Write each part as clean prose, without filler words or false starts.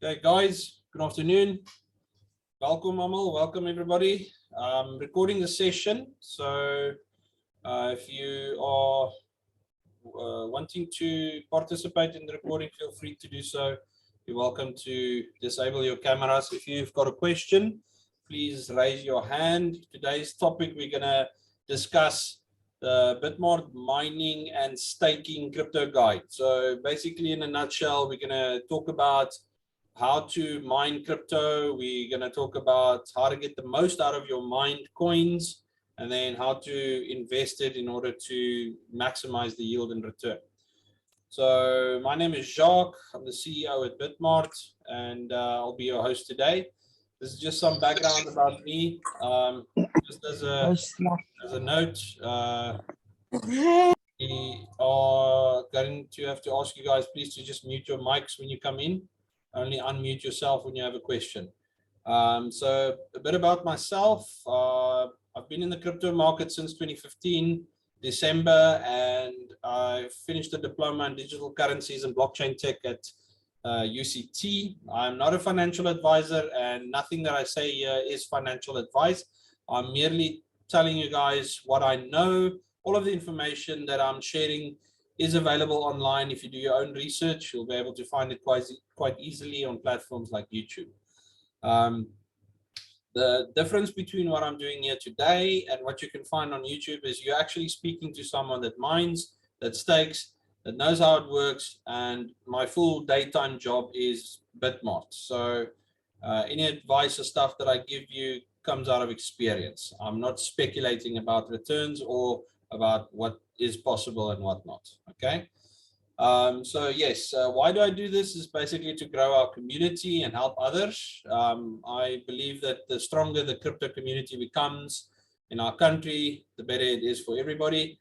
Okay, guys, good afternoon. Welcome, Amal. Welcome, everybody. Recording the session. So if you are wanting to participate in the recording, feel free to do so. You're welcome to disable your cameras. If you've got a question, please raise your hand. Today's topic, we're going to discuss the Bitmart mining and staking crypto guide. So basically, in a nutshell, we're going to talk about how to mine crypto. We're going to talk about how to get the most out of your mined coins, and then how to invest it in order to maximize the yield and return. So my name is Jacques. I'm the CEO at Bitmart, and I'll be your host today. This is just some background about me. Just as a note, we are going to have to ask you guys, please, to just mute your mics when you come in. Only unmute yourself when you have a question. So a bit about myself. I've been in the crypto market since 2015, December, and I finished a diploma in digital currencies and blockchain tech at UCT. I'm not a financial advisor, and nothing that I say here is financial advice. I'm merely telling you guys what I know. All of the information that I'm sharing is available online. If you do your own research, you'll be able to find it quite easily on platforms like YouTube. The difference between what I'm doing here today and what you can find on YouTube is you're actually speaking to someone that mines, that stakes, that knows how it works, and my full daytime job is Bitmart. So any advice or stuff that I give you comes out of experience. I'm not speculating about returns or about what is possible and what not. Okay. So yes, why do I do this? Is basically to grow our community and help others. I believe that the stronger the crypto community becomes in our country, the better it is for everybody.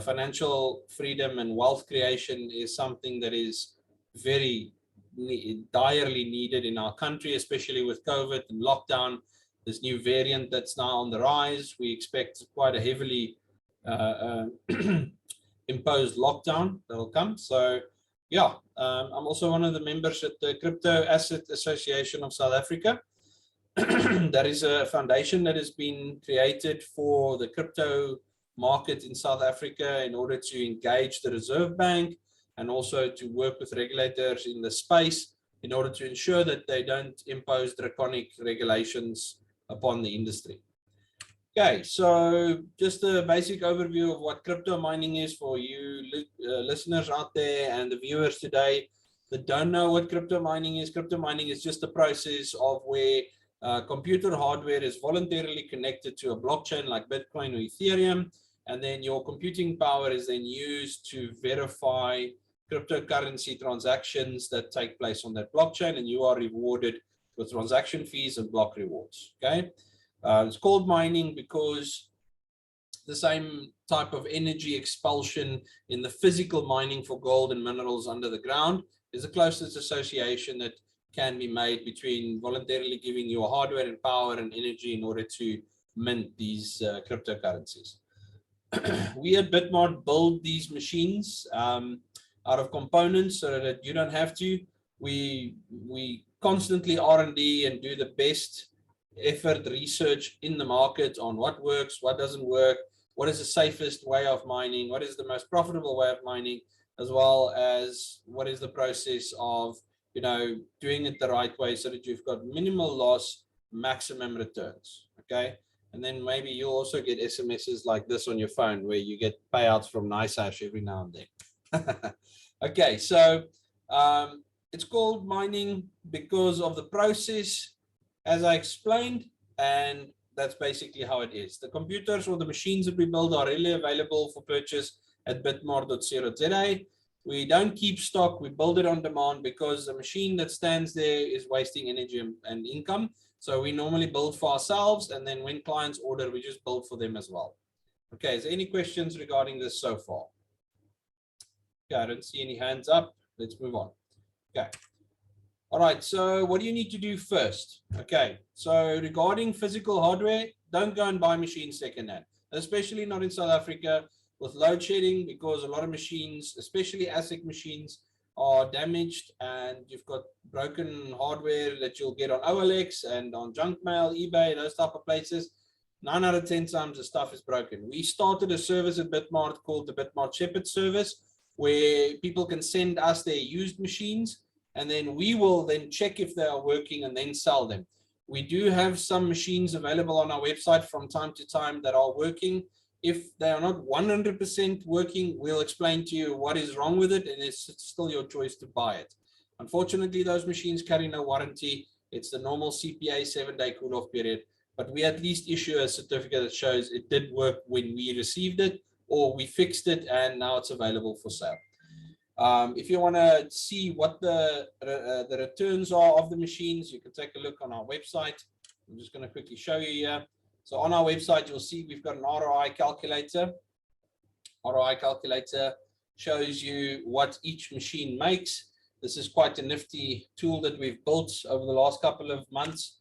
Financial freedom and wealth creation is something that is very direly needed in our country, especially with COVID and lockdown. This new variant that's now on the rise, we expect quite a heavily imposed lockdown that will come. So yeah, I'm also one of the members at the Crypto Asset Association of South Africa. That is a foundation that has been created for the crypto market in South Africa in order to engage the Reserve Bank and also to work with regulators in the space in order to ensure that they don't impose draconic regulations upon the industry. Okay, so just a basic overview of what crypto mining is for you listeners out there and the viewers today that don't know what crypto mining is. Crypto mining is just a process of where computer hardware is voluntarily connected to a blockchain like Bitcoin or Ethereum, and then your computing power is then used to verify cryptocurrency transactions that take place on that blockchain, and you are rewarded with transaction fees and block rewards. Okay. It's called mining because the same type of energy expulsion in the physical mining for gold and minerals under the ground is the closest association that can be made between voluntarily giving your hardware and power and energy in order to mint these cryptocurrencies. We at Bitmart build these machines out of components so that you don't have to. We constantly R&D and do the best effort research in the market on what works, what doesn't work, what is the safest way of mining, what is the most profitable way of mining, as well as what is the process of doing it the right way so that you've got minimal loss, maximum returns. Okay. And then maybe you'll also get SMSs like this on your phone where you get payouts from NiceHash every now and then. Okay, so it's called mining because of the process, as I explained, and that's basically how it is. The computers or the machines that we build are readily available for purchase at bitmart.co.za. We don't keep stock, we build it on demand because the machine that stands there is wasting energy and income. So we normally build for ourselves, and then when clients order, we just build for them as well. Okay, is there any questions regarding this so far? Okay, I don't see any hands up. Let's move on. Okay. All right, so what do you need to do first? Okay, so regarding physical hardware, don't go and buy machines secondhand, especially not in South Africa with load shedding, because a lot of machines, especially ASIC machines, are damaged and you've got broken hardware that you'll get on OLX and on junk mail, eBay, those type of places, 9 out of 10 times the stuff is broken. We started a service at Bitmart called the Bitmart Shepherd service, where people can send us their used machines, and then we will then check if they are working and then sell them. We do have some machines available on our website from time to time that are working. If they are not 100% working, we'll explain to you what is wrong with it, and it's still your choice to buy it. Unfortunately, those machines carry no warranty. It's the normal CPA 7-day cool-off period, but we at least issue a certificate that shows it did work when we received it, or we fixed it and now it's available for sale. If you want to see what the returns are of the machines, you can take a look on our website. I'm just going to quickly show you here. So on our website, you'll see we've got an ROI calculator. ROI calculator shows you what each machine makes. This is quite a nifty tool that we've built over the last couple of months.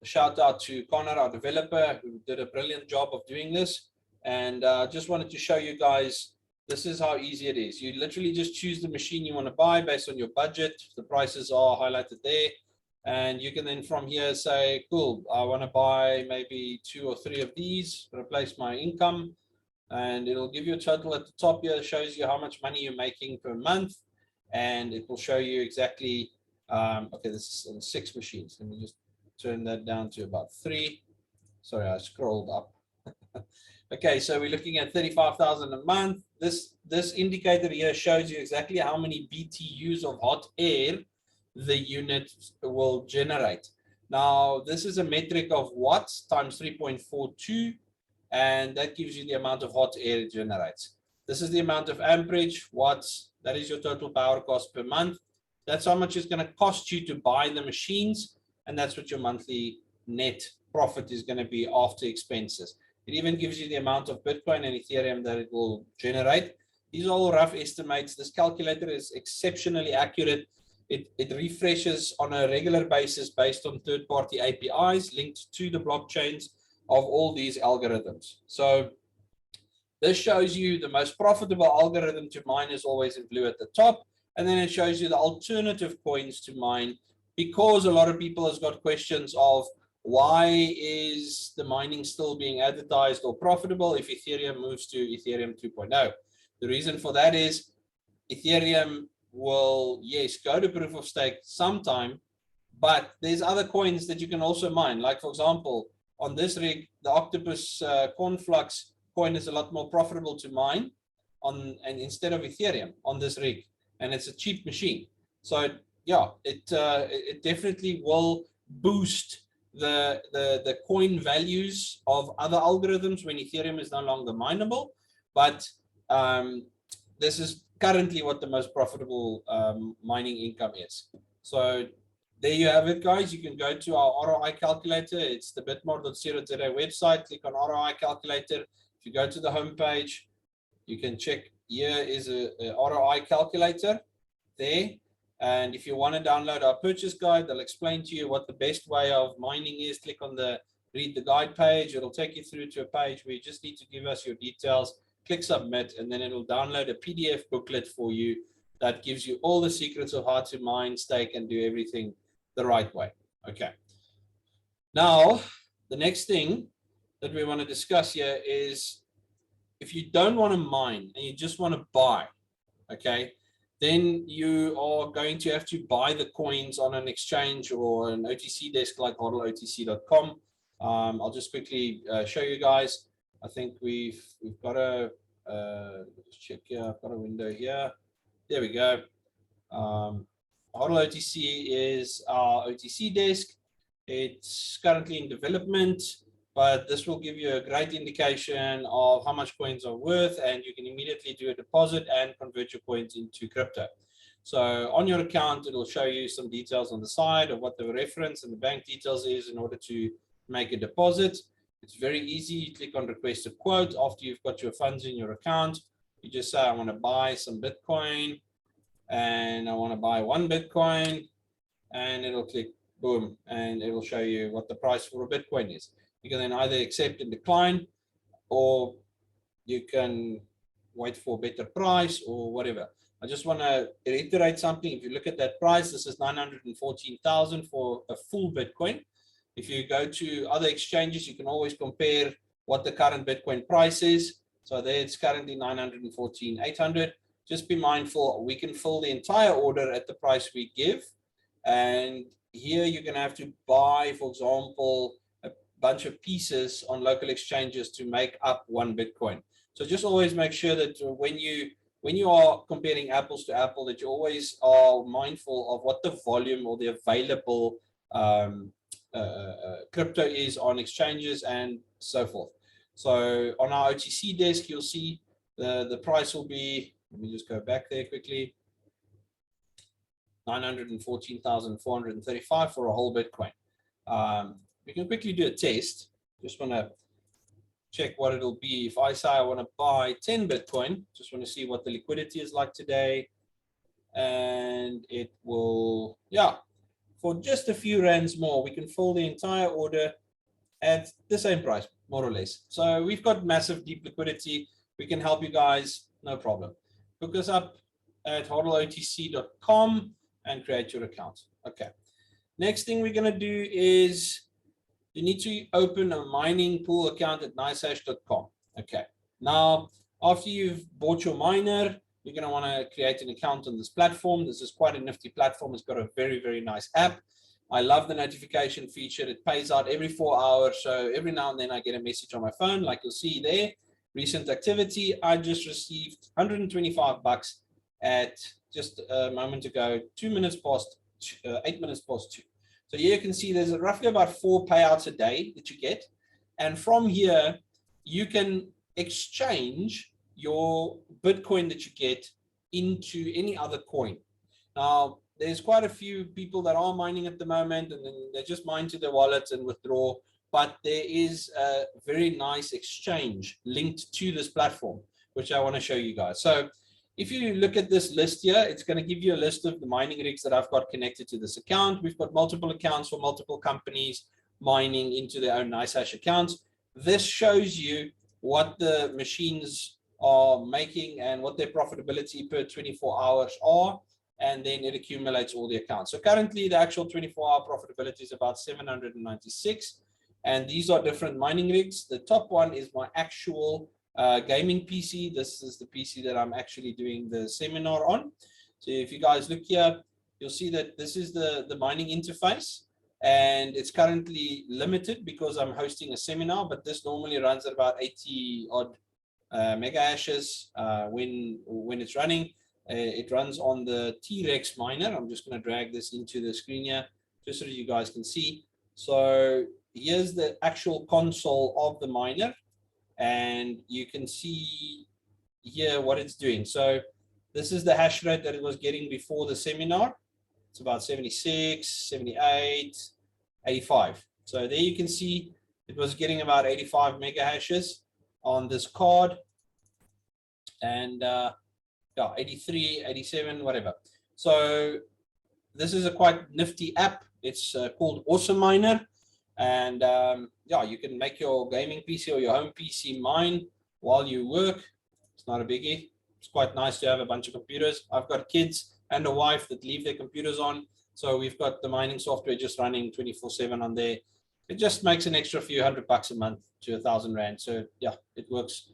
Shout out to Connor, our developer, who did a brilliant job of doing this. And just wanted to show you guys, this is how easy it is. You literally just choose the machine you want to buy based on your budget. The prices are highlighted there. And you can then from here say, cool, I want to buy maybe 2 or 3 of these, replace my income. And it'll give you a total at the top here. It shows you how much money you're making per month. And it will show you exactly, okay, this is 6 machines. Let me just turn that down to about 3. Sorry, I scrolled up. Okay, so we're looking at 35,000 a month. This indicator here shows you exactly how many BTUs of hot air the unit will generate. Now, this is a metric of watts times 3.42, and that gives you the amount of hot air it generates. This is the amount of amperage, watts. That is your total power cost per month. That's how much it's going to cost you to buy the machines, and that's what your monthly net profit is going to be after expenses. It even gives you the amount of Bitcoin and Ethereum that it will generate. These are all rough estimates. This calculator is exceptionally accurate. It refreshes on a regular basis based on third-party APIs linked to the blockchains of all these algorithms. So this shows you the most profitable algorithm to mine is always in blue at the top. And then it shows you the alternative coins to mine, because a lot of people has got questions of, why is the mining still being advertised or profitable if Ethereum moves to Ethereum 2.0? The reason for that is Ethereum will, yes, go to proof of stake sometime, but there's other coins that you can also mine. Like, for example, on this rig, the Octopus Cornflux coin is a lot more profitable to mine and instead of Ethereum on this rig, and it's a cheap machine. So yeah, it definitely will boost the coin values of other algorithms when Ethereum is no longer mineable, but this is currently what the most profitable mining income is. So there you have it, guys. You can go to our ROI calculator. It's the bitmart.co.za website. Click on ROI calculator. If you go to the homepage, you can check. Here is a ROI calculator there. And if you want to download our purchase guide, they'll explain to you what the best way of mining is. Click on the read the guide page. It'll take you through to a page where you just need to give us your details, click submit, and then it'll download a PDF booklet for you that gives you all the secrets of how to mine, stake, and do everything the right way. Okay. Now, the next thing that we want to discuss here is, if you don't want to mine and you just want to buy, okay, then you are going to have to buy the coins on an exchange or an OTC desk like hodlotc.com. I'll just quickly show you guys. I think we've got a let's check here. I've got a window here. There we go. HODL OTC is our OTC desk. It's currently in development, but this will give you a great indication of how much coins are worth, and you can immediately do a deposit and convert your coins into crypto. So on your account, it will show you some details on the side of what the reference and the bank details is in order to make a deposit. It's very easy. You click on request a quote. After you've got your funds in your account, you just say, I want to buy some Bitcoin, and I want to buy 1 Bitcoin, and it'll click boom, and it will show you what the price for a Bitcoin is. You can then either accept and decline, or you can wait for a better price or whatever. I just want to reiterate something. If you look at that price, this is 914,000 for a full Bitcoin. If you go to other exchanges, you can always compare what the current Bitcoin price is. So there it's currently 914,800. Just be mindful, we can fill the entire order at the price we give. And here you're going to have to buy, for example, a bunch of pieces on local exchanges to make up one Bitcoin. So just always make sure that when you are comparing apples to apple, that you always are mindful of what the volume or the available crypto is on exchanges and so forth. So on our OTC desk, you'll see the price will be, let me just go back there quickly, 914,435 for a whole Bitcoin. We can quickly do a test. Just want to check what it'll be. If I say I want to buy 10 Bitcoin, just want to see what the liquidity is like today. And it will, yeah, for just a few rands more, we can fill the entire order at the same price, more or less. So we've got massive deep liquidity. We can help you guys, no problem. Hook us up at hodlotc.com and create your account. Okay. Next thing we're going to do is you need to open a mining pool account at nicehash.com. Okay. Now, after you've bought your miner, you're going to want to create an account on this platform. This is quite a nifty platform. It's got a very, very nice app. I love the notification feature. It pays out every 4 hours. So every now and then I get a message on my phone, like you'll see there. Recent activity. I just received $125 at just a moment ago, 8 minutes past 2. So here you can see there's roughly about 4 payouts a day that you get. And from here, you can exchange your Bitcoin that you get into any other coin. Now, there's quite a few people that are mining at the moment, and then they just mine to their wallets and withdraw. But there is a very nice exchange linked to this platform, which I want to show you guys. So if you look at this list here, it's going to give you a list of the mining rigs that I've got connected to this account. We've got multiple accounts for multiple companies mining into their own NiceHash accounts. This shows you what the machines are making and what their profitability per 24 hours are. And then it accumulates all the accounts. So currently the actual 24-hour profitability is about 796. And these are different mining rigs. The top one is my actual gaming PC. This is the PC that I'm actually doing the seminar on. So if you guys look here, you'll see that this is the mining interface, and it's currently limited because I'm hosting a seminar, but this normally runs at about 80 odd mega hashes when it's running. It runs on the T-Rex miner. I'm just going to drag this into the screen here just so that you guys can see. So here's the actual console of the miner, and you can see here what it's doing. So this is the hash rate that it was getting before the seminar. It's about 76, 78, 85. So there you can see it was getting about 85 mega hashes on this card, and yeah, 83, 87, whatever. So this is a quite nifty app. It's called Awesome Miner. And yeah, you can make your gaming PC or your home PC mine while you work. It's not a biggie. It's quite nice to have a bunch of computers. I've got kids and a wife that leave their computers on. So we've got the mining software just running 24/7 on there. It just makes an extra few $100 a month to 1,000 Rand. So yeah, it works.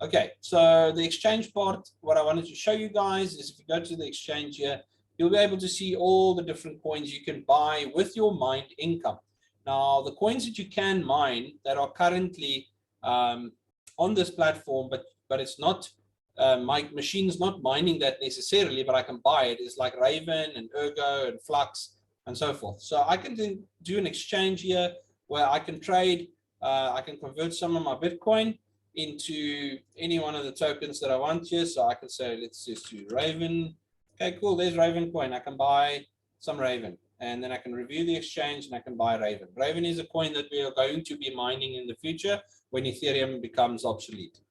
Okay, so the exchange part, what I wanted to show you guys is if you go to the exchange here, you'll be able to see all the different coins you can buy with your mined income. Now, the coins that you can mine that are currently on this platform, but it's not, my machine's not mining that necessarily, but I can buy it, is like Raven and Ergo and Flux and so forth. So I can do an exchange here where I can trade, I can convert some of my Bitcoin into any one of the tokens that I want here. So I can say, let's just do Raven. Okay, cool. There's Raven coin. I can buy some Raven, and then I can review the exchange and I can buy Raven. Raven is a coin that we are going to be mining in the future when Ethereum becomes obsolete.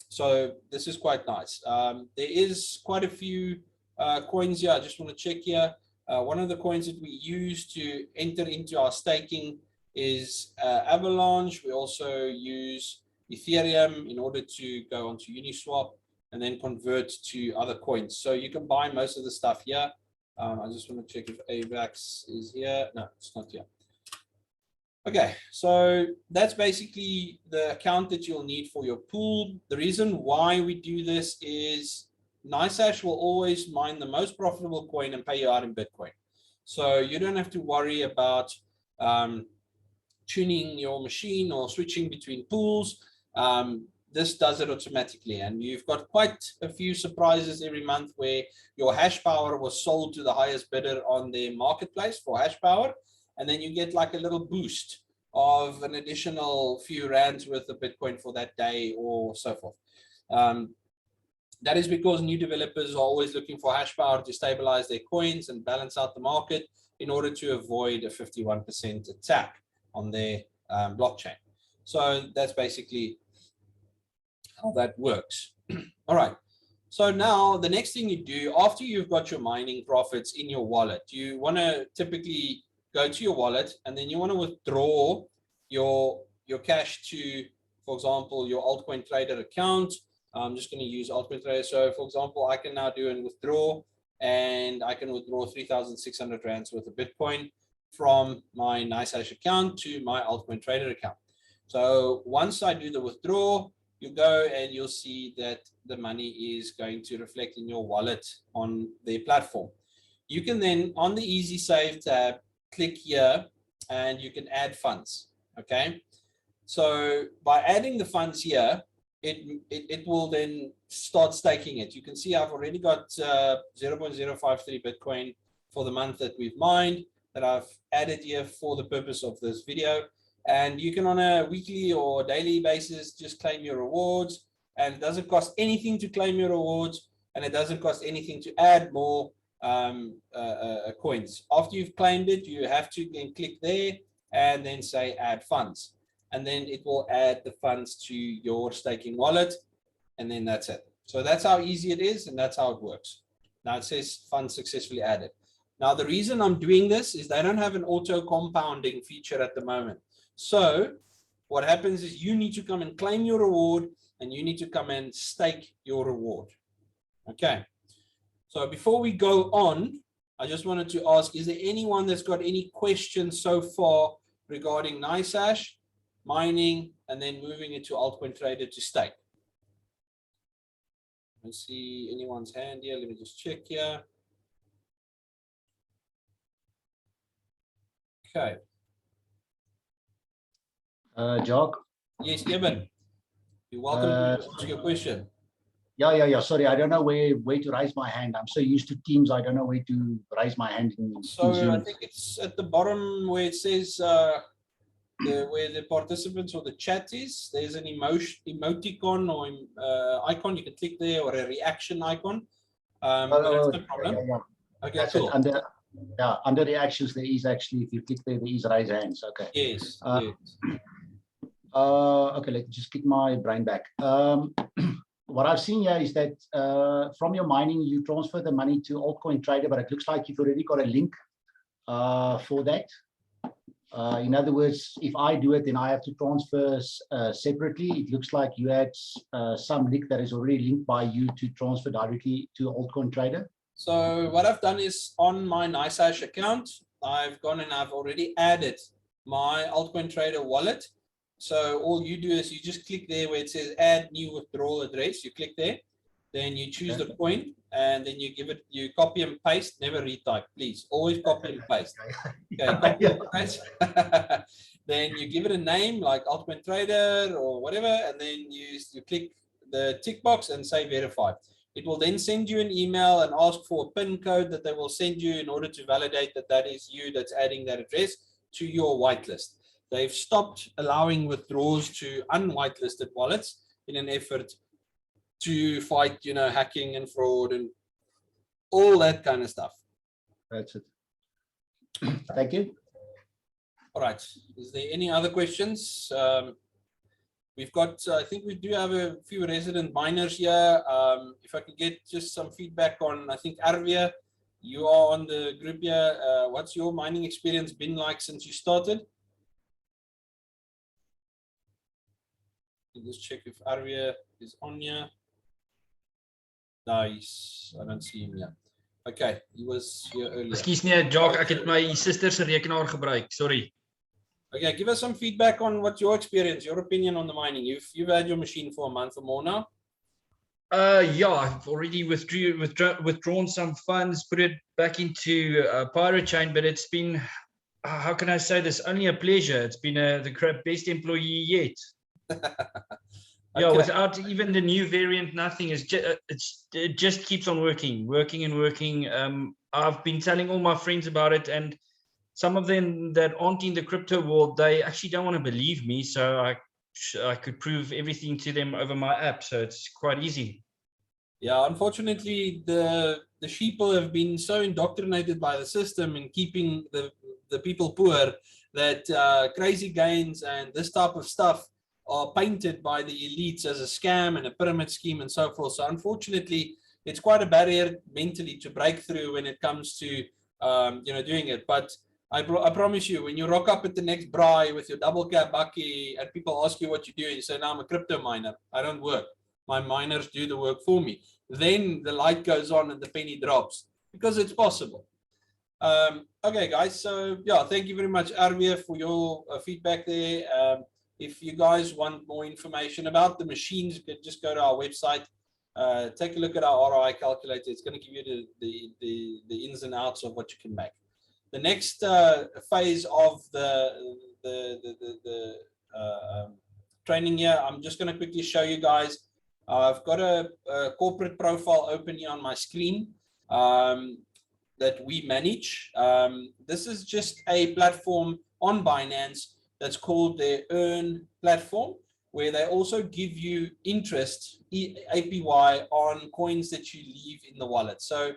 So this is quite nice. There is quite a few coins here. I just want to check here. One of the coins that we use to enter into our staking is Avalanche. We also use Ethereum in order to go onto Uniswap. and then convert to other coins. So you can buy most of the stuff here. I just want to check if AVAX is here. No, it's not here. Okay, so that's basically the account that you'll need for your pool. The reason why we do this is NiceHash will always mine the most profitable coin and pay you out in Bitcoin. So you don't have to worry about tuning your machine or switching between pools. This does it automatically, and you've got quite a few surprises every month where your hash power was sold to the highest bidder on their marketplace for hash power, and then you get like a little boost of an additional few rands worth of Bitcoin for that day or so forth. That is because new developers are always looking for hash power to stabilize their coins and balance out the market in order to avoid a 51% attack on their blockchain. So that's basically how that works. All right. So now the next thing you do after you've got your mining profits in your wallet, you want to typically go to your wallet, and then you want to withdraw your cash to, for example, your altcoin trader account. I'm just going to use altcoin trader. So for example, I can now do a withdraw, and I can withdraw 3,600 rands worth of Bitcoin from my NiceHash account to my altcoin trader account. So once I do the withdrawal, you go and you'll see that the money is going to reflect in your wallet on their platform. You can then, on the Easy Save tab, click here and you can add funds. Okay. So by adding the funds here, it will then start staking it. You can see I've already got 0.053 Bitcoin for the month that we've mined that I've added here for the purpose of this video. And you can on a weekly or daily basis just claim your rewards, and it doesn't cost anything to claim your rewards, and it doesn't cost anything to add more coins. After you've claimed it, you have to then click there and then say add funds, and then it will add the funds to your staking wallet, and then that's it. So that's how easy it is, and that's how it works. Now it says funds successfully added. Now the reason I'm doing this is they don't have an auto compounding feature at the moment. So what happens is you need to come and claim your reward, and you need to come and stake your reward. Okay. So before we go on, I just wanted to ask, is there anyone that's got any questions so far regarding NiceHash, mining, and then moving it to altcoin trader to stake? Let's see anyone's hand here. Let me just check here. Okay. Jock? Yes, Eben. You're welcome to ask your question. Yeah. Sorry, I don't know where to raise my hand. I'm so used to Teams, I don't know where to raise my hand in Zoom. I think it's at the bottom where it says where the participants or the chat is. There's an emoticon or icon. You can click there, or a reaction icon. But that's no problem. Yeah. Okay, that's cool. Under reactions, there is actually, if you click there is raise hands. Okay. Yes. Yes. Okay, let's just get my brain back. What I've seen here is that from your mining, you transfer the money to altcoin trader, but it looks like you've already got a link for that. In other words, if I do it, then I have to transfer separately. It looks like you had some link that is already linked by you to transfer directly to altcoin trader. So what I've done is on my NiceHash account, I've gone and I've already added my altcoin trader wallet. So all you do is you just click there where it says add new withdrawal address. You click there, then you choose the coin, and then you copy and paste. Never retype, please. Always copy and paste. Okay, copy and paste. Then you give it a name like altcoin trader or whatever, and then you click the tick box and say verify. It will then send you an email and ask for a PIN code that they will send you in order to validate that that is you that's adding that address to your whitelist. They've stopped allowing withdrawals to unwhitelisted wallets in an effort to fight, hacking and fraud and all that kind of stuff. That's it. Thank you. All right. Is there any other questions? We've got, I think we do have a few resident miners here. If I could get just some feedback on, I think Arvia, you are on the group here. What's your mining experience been like since you started? Let's check if Arvia is on here. Nice. I don't see him yet. Okay, he was here earlier. Ekskuus nee, Jock, ek het my suster se rekenaar gebruik. Sorry. Okay, give us some feedback on what your experience, your opinion on the mining. You've had your machine for a month or more now. Yeah, I've already withdrawn some funds, put it back into Pyrochain, but it's been, how can I say this? Only a pleasure. It's been the best employee yet. Okay. Yeah, without even the new variant, nothing is. It just keeps on working and working. I've been telling all my friends about it, and some of them that aren't in the crypto world, they actually don't want to believe me. So I could prove everything to them over my app. So it's quite easy. Yeah, unfortunately, the sheeple have been so indoctrinated by the system in keeping the people poor that crazy gains and this type of stuff are painted by the elites as a scam and a pyramid scheme and so forth. So unfortunately, it's quite a barrier mentally to break through when it comes to doing it. But I promise you, when you rock up at the next braai with your double cap bucky and people ask you what you do, and you say, "No, I'm a crypto miner. I don't work. My miners do the work for me." Then the light goes on and the penny drops because it's possible. Okay, guys. So yeah, thank you very much, Arvia, for your feedback there. If you guys want more information about the machines, you can just go to our website, take a look at our ROI calculator. It's going to give you the ins and outs of what you can make. The next phase of the training here, I'm just going to quickly show you guys. I've got a corporate profile open here on my screen that we manage. This is just a platform on Binance that's called their Earn platform, where they also give you interest, APY, on coins that you leave in the wallet. So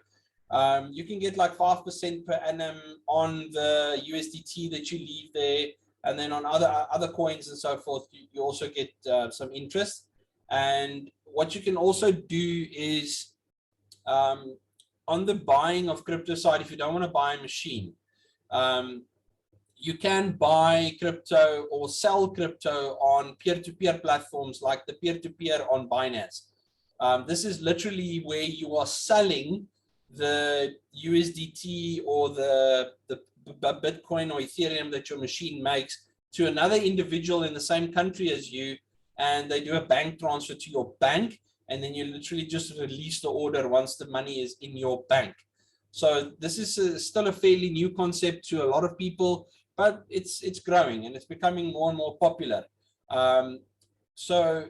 you can get like 5% per annum on the USDT that you leave there, and then on other coins and so forth, you also get some interest. And what you can also do is on the buying of crypto side, if you don't want to buy a machine, you can buy crypto or sell crypto on peer-to-peer platforms like the peer-to-peer on Binance. This is literally where you are selling the USDT or the Bitcoin or Ethereum that your machine makes to another individual in the same country as you, and they do a bank transfer to your bank, and then you literally just release the order once the money is in your bank. So this is still a fairly new concept to a lot of people, but it's growing and it's becoming more and more popular. So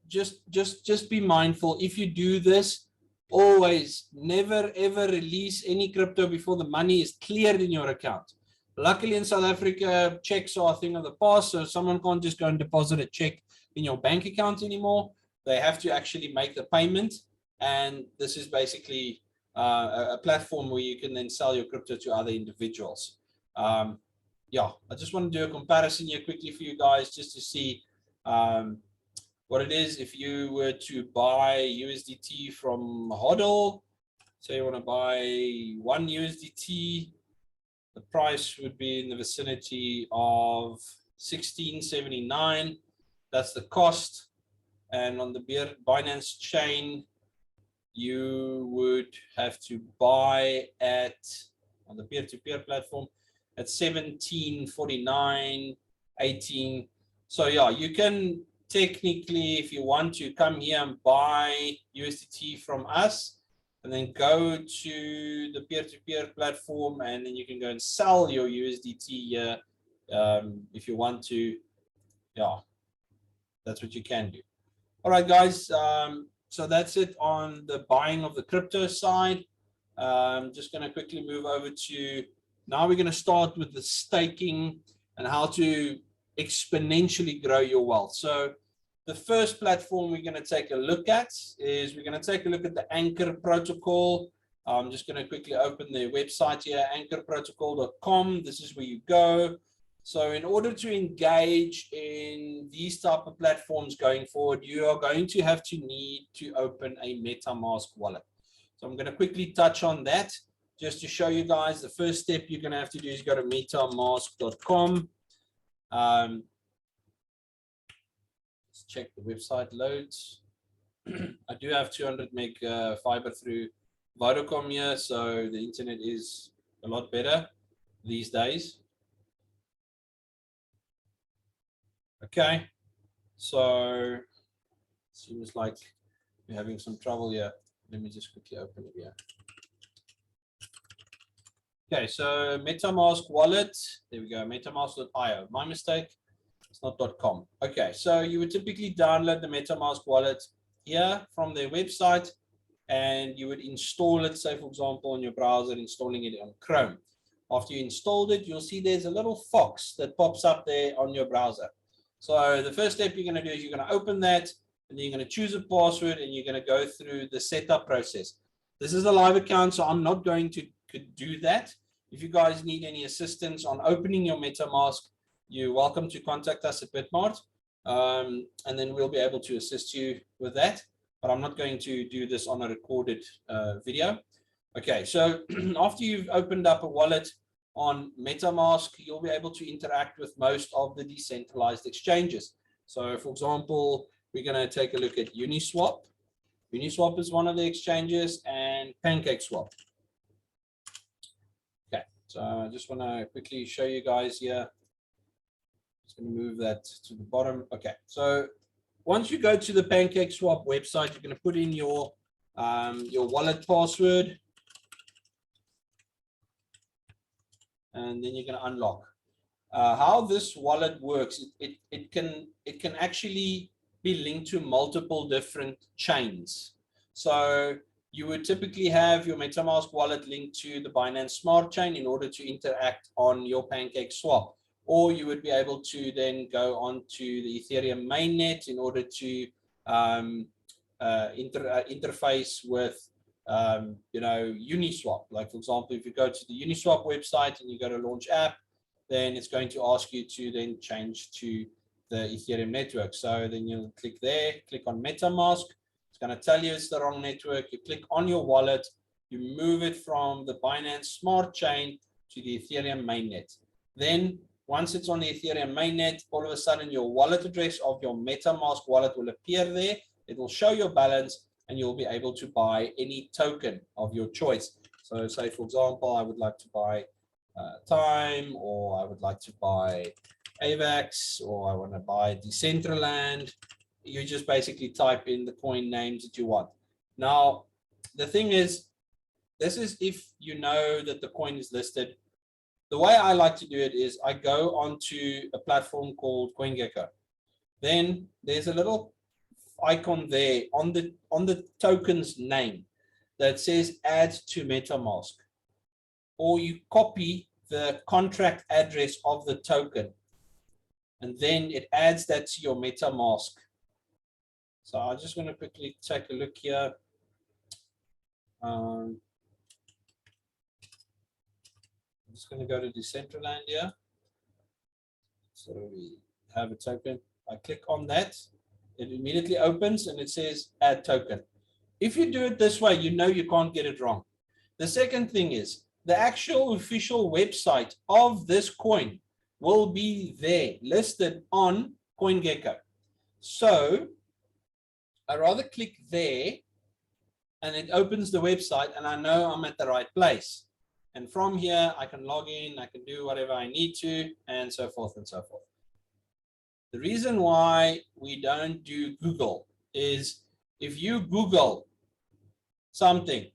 just be mindful. If you do this, always never ever release any crypto before the money is cleared in your account. Luckily in South Africa, checks are a thing of the past, so someone can't just go and deposit a check in your bank account anymore. They have to actually make the payment, and this is basically a platform where you can then sell your crypto to other individuals. Yeah, I just want to do a comparison here quickly for you guys just to see what it is. If you were to buy USDT from HODL, say you want to buy 1 USDT, the price would be in the vicinity of 16.79. That's the cost. And on the Binance chain, you would have to buy at, on the peer-to-peer platform, at 17.49, 18. So yeah, you can technically, if you want to, come here and buy USDT from us, and then go to the peer-to-peer platform, and then you can go and sell your USDT here if you want to. Yeah, that's what you can do. All right, guys. So that's it on the buying of the crypto side. I'm just going to quickly move over to, now we're going to start with the staking and how to exponentially grow your wealth. So the first platform we're going to take a look at is we're going to take a look at the Anchor protocol. I'm just going to quickly open their website here, anchorprotocol.com. This is where you go. So in order to engage in these type of platforms going forward, you are going to have to need to open a MetaMask wallet. So I'm going to quickly touch on that just to show you guys. The first step you're going to have to do is go to metamask.com. Let's check the website loads. I do have 200 meg fiber through Vodacom here, so the internet is a lot better these days. Okay, so seems like we're having some trouble here. Let me just quickly open it here. Okay, so MetaMask wallet. There we go, metamask.io. My mistake, it's not .com. Okay, so you would typically download the MetaMask wallet here from their website, and you would install it, say for example, on your browser, installing it on Chrome. After you installed it, you'll see there's a little fox that pops up there on your browser. So the first step you're going to do is you're going to open that, and then you're going to choose a password, and you're going to go through the setup process. This is a live account, so I'm not going to do that. If you guys need any assistance on opening your MetaMask, you're welcome to contact us at Bitmart, and then we'll be able to assist you with that. But I'm not going to do this on a recorded video. Okay, so after you've opened up a wallet on MetaMask, you'll be able to interact with most of the decentralized exchanges. So for example, we're going to take a look at Uniswap. Uniswap is one of the exchanges, and PancakeSwap. Okay, so I just want to quickly show you guys here. Just going to move that to the bottom. Okay, so once you go to the PancakeSwap website, you're going to put in your wallet password, and then you're going to unlock. How this wallet works, it can actually be linked to multiple different chains. So you would typically have your MetaMask wallet linked to the Binance Smart Chain in order to interact on your PancakeSwap, or you would be able to then go on to the Ethereum mainnet in order to interface with Uniswap. Like for example, if you go to the Uniswap website and you go to launch app, then it's going to ask you to then change to the Ethereum network. So then you'll click there, click on MetaMask. It's going to tell you it's the wrong network. You click on your wallet, you move it from the Binance Smart Chain to the Ethereum mainnet. Then once it's on the Ethereum mainnet, all of a sudden your wallet address of your MetaMask wallet will appear there. It will show your balance, and you'll be able to buy any token of your choice. So say, for example, I would like to buy Time, or I would like to buy AVAX, or I want to buy Decentraland. You just basically type in the coin names that you want. Now, the thing is, this is if you know that the coin is listed. The way I like to do it is I go onto a platform called CoinGecko. Then there's a little icon there on the token's name that says add to MetaMask, or you copy the contract address of the token, and then it adds that to your MetaMask. So I'm just going to quickly take a look here. I'm just going to go to Decentraland here. So we have a token. I click on that. It immediately opens and it says add token. If you do it this way, you know you can't get it wrong. The second thing is the actual official website of this coin will be there listed on CoinGecko. So I rather click there and it opens the website, and I know I'm at the right place. And from here, I can log in, I can do whatever I need to, and so forth and so forth. The reason why we don't do Google is if you Google something,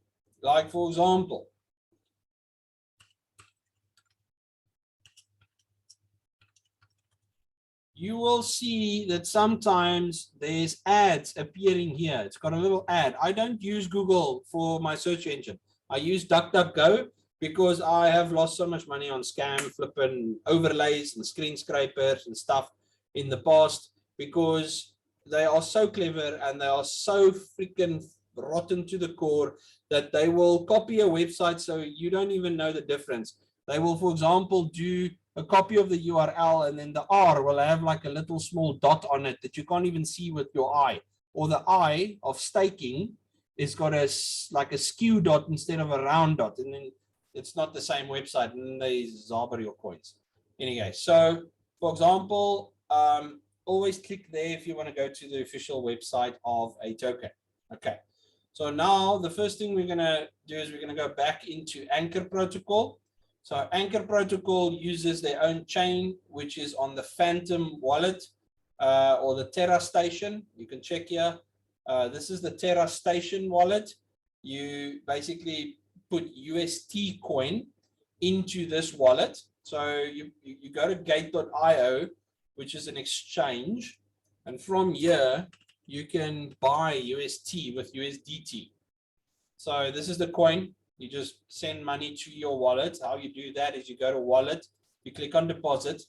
like for example, you will see that sometimes there's ads appearing here. It's got a little ad. I don't use Google for my search engine. I use DuckDuckGo because I have lost so much money on scam, flipping overlays and screen scrapers and stuff in the past, because they are so clever and they are so freaking rotten to the core that they will copy a website so you don't even know the difference. They will, for example, do a copy of the URL, and then the R will have like a little small dot on it that you can't even see with your eye. Or the I of staking is got like a skew dot instead of a round dot, and then it's not the same website, and they zabber your coins. Anyway, so for example, always click there if you want to go to the official website of a token. Okay. So now the first thing we're going to do is we're going to go back into Anchor Protocol. So Anchor Protocol uses their own chain, which is on the Phantom wallet or the Terra Station. You can check here. This is the Terra Station wallet. You basically put UST coin into this wallet. So you go to gate.io, which is an exchange. And from here, you can buy UST with USDT. So this is the coin. You just send money to your wallet. How you do that is you go to wallet, you click on deposit,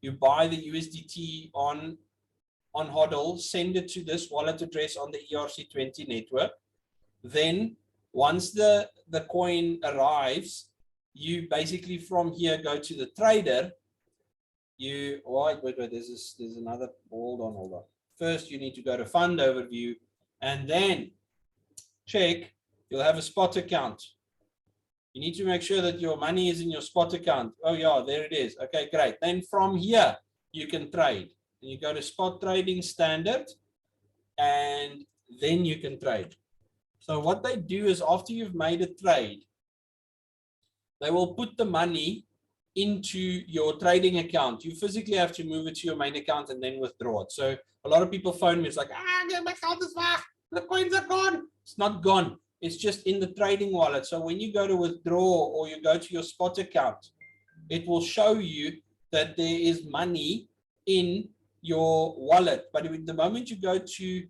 you buy the USDT on HODL, send it to this wallet address on the ERC20 network. Then once the coin arrives, you basically from here go to the trader. You wait, there's another, hold on. First, you need to go to fund overview and then check, you'll have a spot account. You need to make sure that your money is in your spot account. Oh yeah, there it is. Okay, great. Then from here, you can trade. And you go to spot trading standard and then you can trade. So what they do is after you've made a trade, they will put the money into your trading account. You physically have to move it to your main account and then withdraw it. So a lot of people phone me, it's like, my account is back, the coins are gone. It's not gone, it's just in the trading wallet. So when you go to withdraw or you go to your spot account, it will show you that there is money in your wallet. But the moment you go to,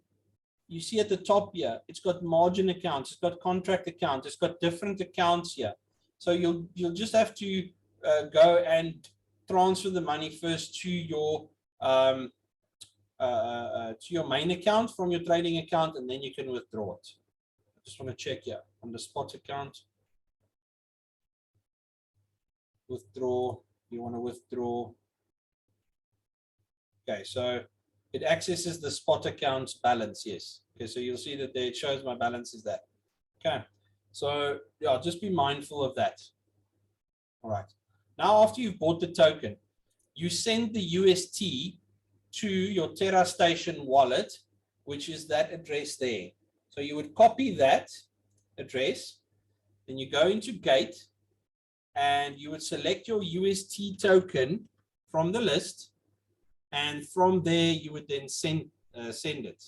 you see at the top here, it's got margin accounts, it's got contract accounts, it's got different accounts here. So you'll just have to go and transfer the money first to your main account from your trading account, and then you can withdraw it. I just want to check here on the spot account. Withdraw. You want to withdraw. Okay, so it accesses the spot account's balance. Yes. Okay, so you'll see that there it shows my balance is that. Okay, so yeah, just be mindful of that. All right. Now, after you've bought the token, you send the UST to your Terra Station wallet, which is that address there. So you would copy that address, then you go into Gate, and you would select your UST token from the list, and from there you would then send it.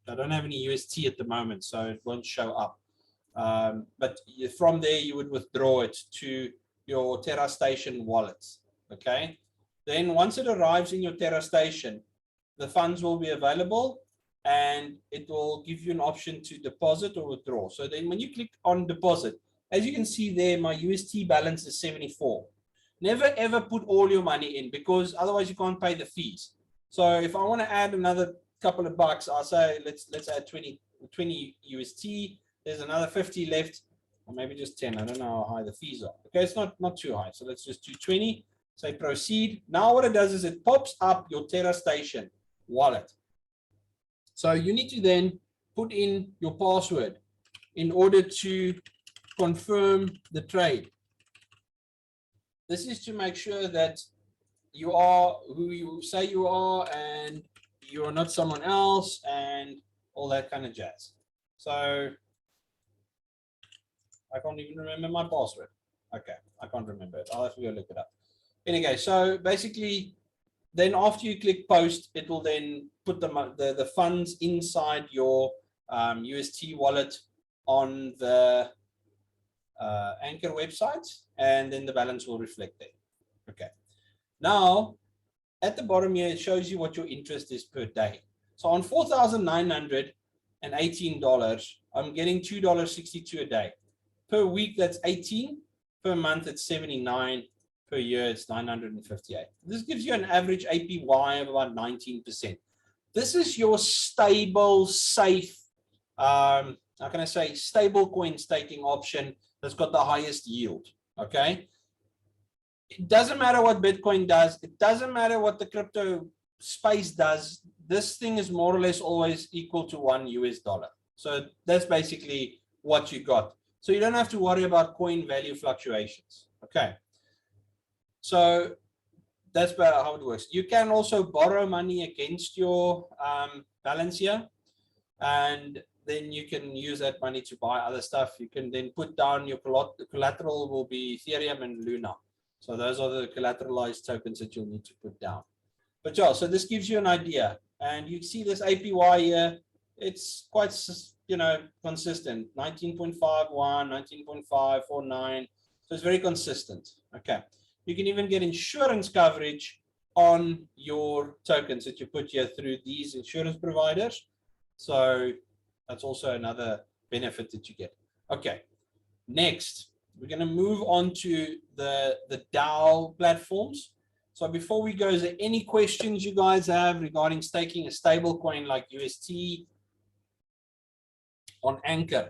I don't have any UST at the moment, so it won't show up. But from there, you would withdraw it to your Terra Station wallet. Okay. Then once it arrives in your Terra Station, the funds will be available and it will give you an option to deposit or withdraw. So then when you click on deposit, as you can see there, my UST balance is 74. Never ever put all your money in because otherwise you can't pay the fees. So if I want to add another couple of bucks, I'll say let's add 20 UST. There's another 50 left, or maybe just 10. I don't know how high the fees are. Okay, it's not too high. So let's just do 20. Say proceed. Now what it does is it pops up your Terra Station wallet. So you need to then put in your password in order to confirm the trade. This is to make sure that you are who you say you are and you are not someone else and all that kind of jazz. So I can't even remember my password. Okay, I can't remember it. I'll have to go look it up. Anyway, so basically, then after you click post, it will then put the funds inside your UST wallet on the Anchor website, and then the balance will reflect there. Okay. Now, at the bottom here, it shows you what your interest is per day. So on $4,918, I'm getting $2.62 a day. Per week, that's 18. Per month, it's 79. Per year, it's 958. This gives you an average APY of about 19%. This is your stable, safe, how can I say, stable coin staking option that's got the highest yield. Okay. It doesn't matter what Bitcoin does. It doesn't matter what the crypto space does. This thing is more or less always equal to $1 US. So that's basically what you got. So you don't have to worry about coin value fluctuations. Okay. So that's how it works. You can also borrow money against your balance here, and then you can use that money to buy other stuff. You can then put down your collateral will be Ethereum and Luna. So those are the collateralized tokens that you'll need to put down. But yeah, so this gives you an idea, and you see this APY here. It's quite, you know, consistent, 19.51, 19.549. So it's very consistent. Okay. You can even get insurance coverage on your tokens that you put here through these insurance providers. So that's also another benefit that you get. Okay. Next, we're going to move on to the DAO platforms. So before we go, is there any questions you guys have regarding staking a stable coin like UST on Anchor?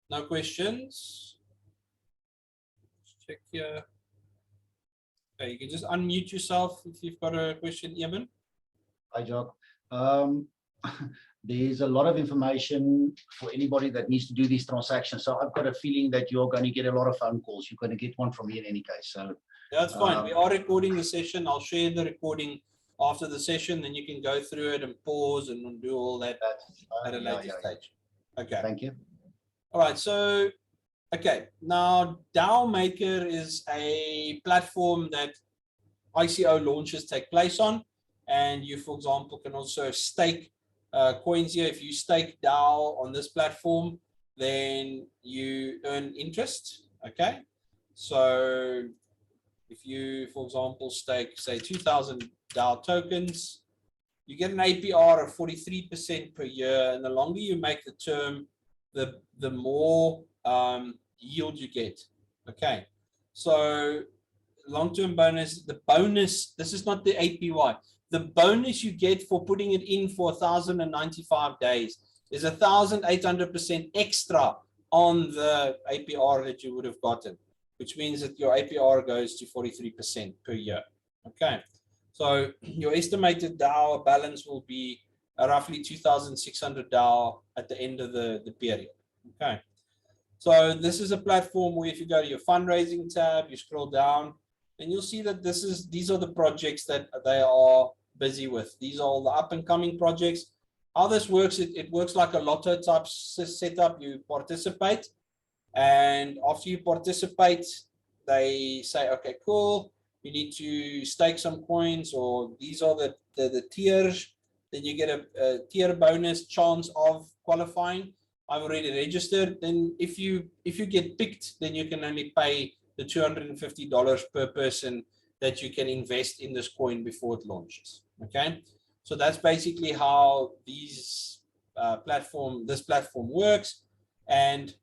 No questions? Let's check here. Okay, you can just unmute yourself if you've got a question, Evan. Hi, Jock. There's a lot of information for anybody that needs to do these transactions. So I've got a feeling that you're going to get a lot of phone calls. You're going to get one from me in any case. So that's fine. We are recording the session. I'll share the recording after the session. Then you can go through it and pause and do all that at a later stage. Okay. Thank you. All right. So, okay. Now, DAO Maker is a platform that ICO launches take place on. And you, for example, can also stake coins here. If you stake DAO on this platform, then you earn interest. Okay. So if you, for example, stake, say, 2,000 DAO tokens, you get an APR of 43% per year. And the longer you make the term, the more yield you get. Okay. So long-term bonus, the bonus, this is not the APY. The bonus you get for putting it in for 1,095 days is 1,800% extra on the APR that you would have gotten, which means that your APR goes to 43% per year. Okay. So your estimated DAO balance will be roughly 2,600 DAO at the end of the period. Okay. So this is a platform where if you go to your fundraising tab, you scroll down, and you'll see that these are the projects that they are busy with. These are all the up and coming projects. How this works, it works like a lotto type setup. You participate, and after you participate, they say, okay, cool, you need to stake some coins, or these are the tiers. Then you get a tier bonus chance of qualifying. I've already registered. Then if you get picked, then you can only pay the $250 per person that you can invest in this coin before it launches. Okay, so that's basically how this platform works, and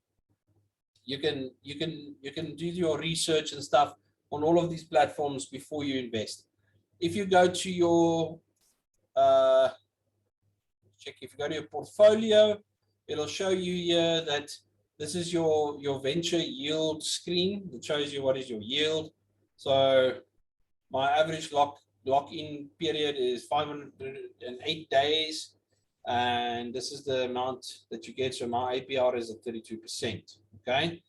you can do your research and stuff on all of these platforms before you invest. If you go to your if you go to your portfolio, it'll show you here that this is your venture yield screen. It shows you what is your yield. So my average lock-in period is 508 days, and this is the amount that you get. So my APR is at 32%. Okay.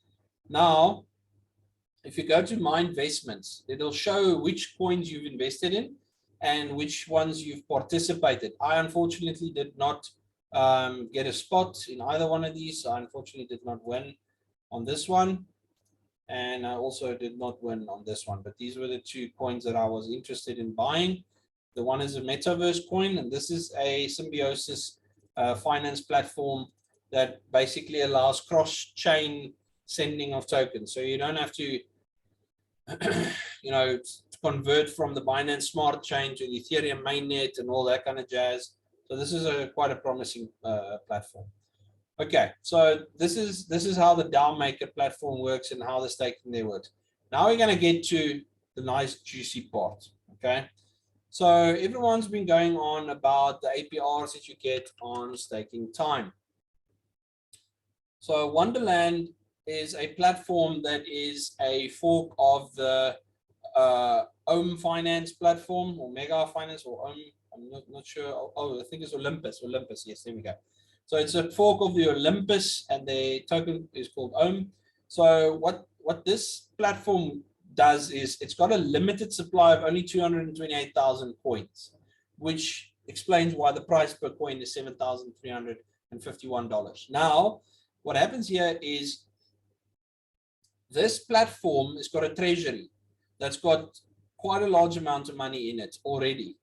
Now, if you go to my investments, it'll show which coins you've invested in and which ones you've participated. I unfortunately did not get a spot in either one of these. I unfortunately did not win on this one, and I also did not win on this one, but these were the two coins that I was interested in buying. The one is a metaverse coin, and this is a symbiosis finance platform that basically allows cross-chain sending of tokens. So you don't have to convert from the Binance Smart Chain to the Ethereum mainnet and all that kind of jazz. So this is quite a promising platform. Okay, so this is how the DAO Maker platform works and how the staking there works. Now we're going to get to the nice juicy part. Okay, so everyone's been going on about the APRs that you get on staking time. So Wonderland is a platform that is a fork of the Ohm Finance platform, or Mega Finance, or Ohm. I'm not sure. Oh, I think it's Olympus. Olympus, yes, there we go. So it's a fork of the Olympus, and the token is called Ohm. So what this platform does is it's got a limited supply of only 228,000 coins, which explains why the price per coin is $7,351. Now, what happens here is this platform has got a treasury that's got quite a large amount of money in it already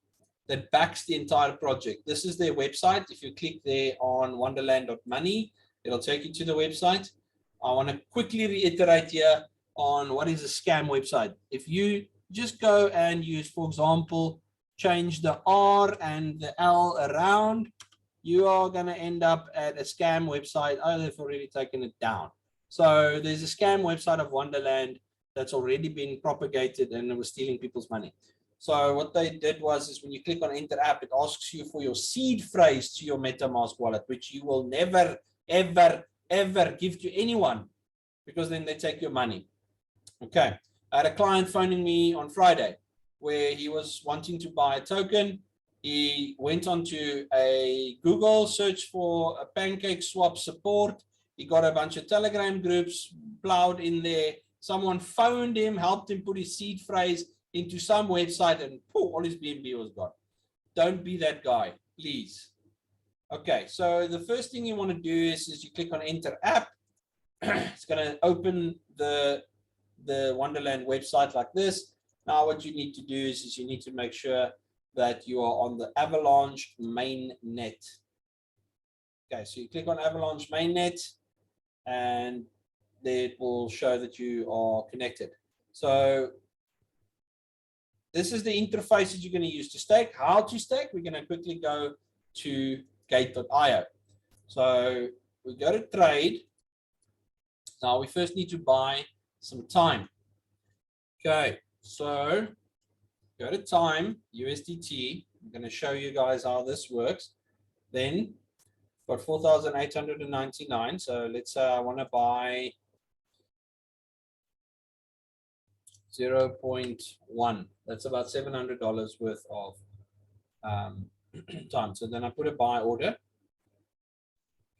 that backs the entire project. This is their website. If you click there on wonderland.money, it'll take you to the website. I want to quickly reiterate here on what is a scam website. If you just go and use, for example, change the R and the L around, you are going to end up at a scam website. Oh, they've already taken it down. So there's a scam website of Wonderland that's already been propagated and it was stealing people's money. So what they did is when you click on enter app, it asks you for your seed phrase to your MetaMask wallet, which you will never, ever, ever give to anyone because then they take your money. Okay. I had a client phoning me on Friday where he was wanting to buy a token. He went onto a Google search for a pancake swap support. He got a bunch of Telegram groups plowed in there. Someone phoned him, helped him put his seed phrase into some website, and poof, all his BNB was gone. Don't be that guy, please. Okay, so the first thing you want to do is you click on enter app. It's going to open the Wonderland website like this. Now what you need to do is you need to make sure that you are on the Avalanche mainnet. Okay, so you click on Avalanche mainnet and it will show that you are connected. So this is the interface that you're going to use to stake. How to stake? We're going to quickly go to gate.io. So we go to trade. Now we first need to buy some time. Okay, so go to time, USDT. I'm going to show you guys how this works. Then got 4,899. So let's say I want to buy 0.1. That's about $700 worth of time. So then I put a buy order.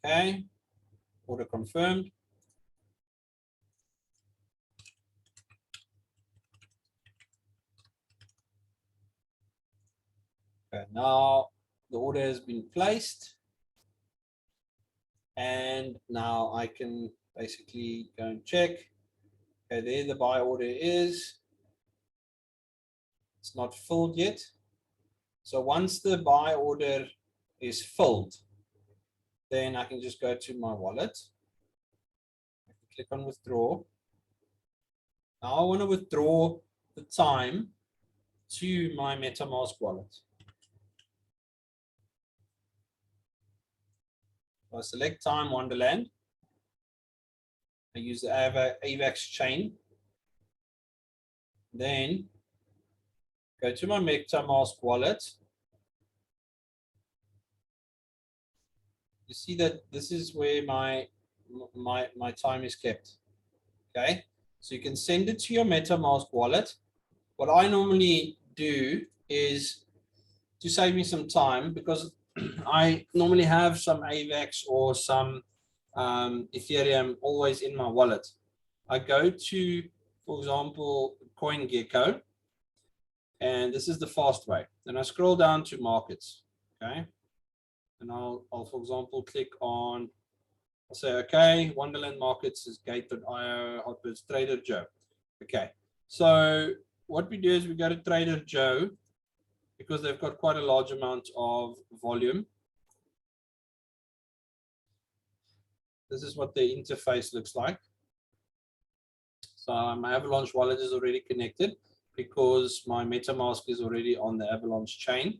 Okay, order confirmed. Okay, now the order has been placed. And now I can basically go and check. Okay, there the buy order is. It's not filled yet. So once the buy order is filled, then I can just go to my wallet. I can click on withdraw. Now I want to withdraw the time to my MetaMask wallet. So I select time Wonderland. I use the AVAX chain. Then go to my MetaMask wallet. You see that this is where my time is kept. Okay, so you can send it to your MetaMask wallet. What I normally do is to save me some time, because I normally have some AVAX or some Ethereum always in my wallet. I go to, for example, CoinGecko, and this is the fast way. Then I scroll down to markets, okay? And I'll for example, click on, I'll say, okay, Wonderland Markets is gate.io, Hotbirds, Trader Joe. Okay, so what we do is we go to Trader Joe, because they've got quite a large amount of volume. This is what the interface looks like. So my Avalanche wallet is already connected because my MetaMask is already on the Avalanche chain.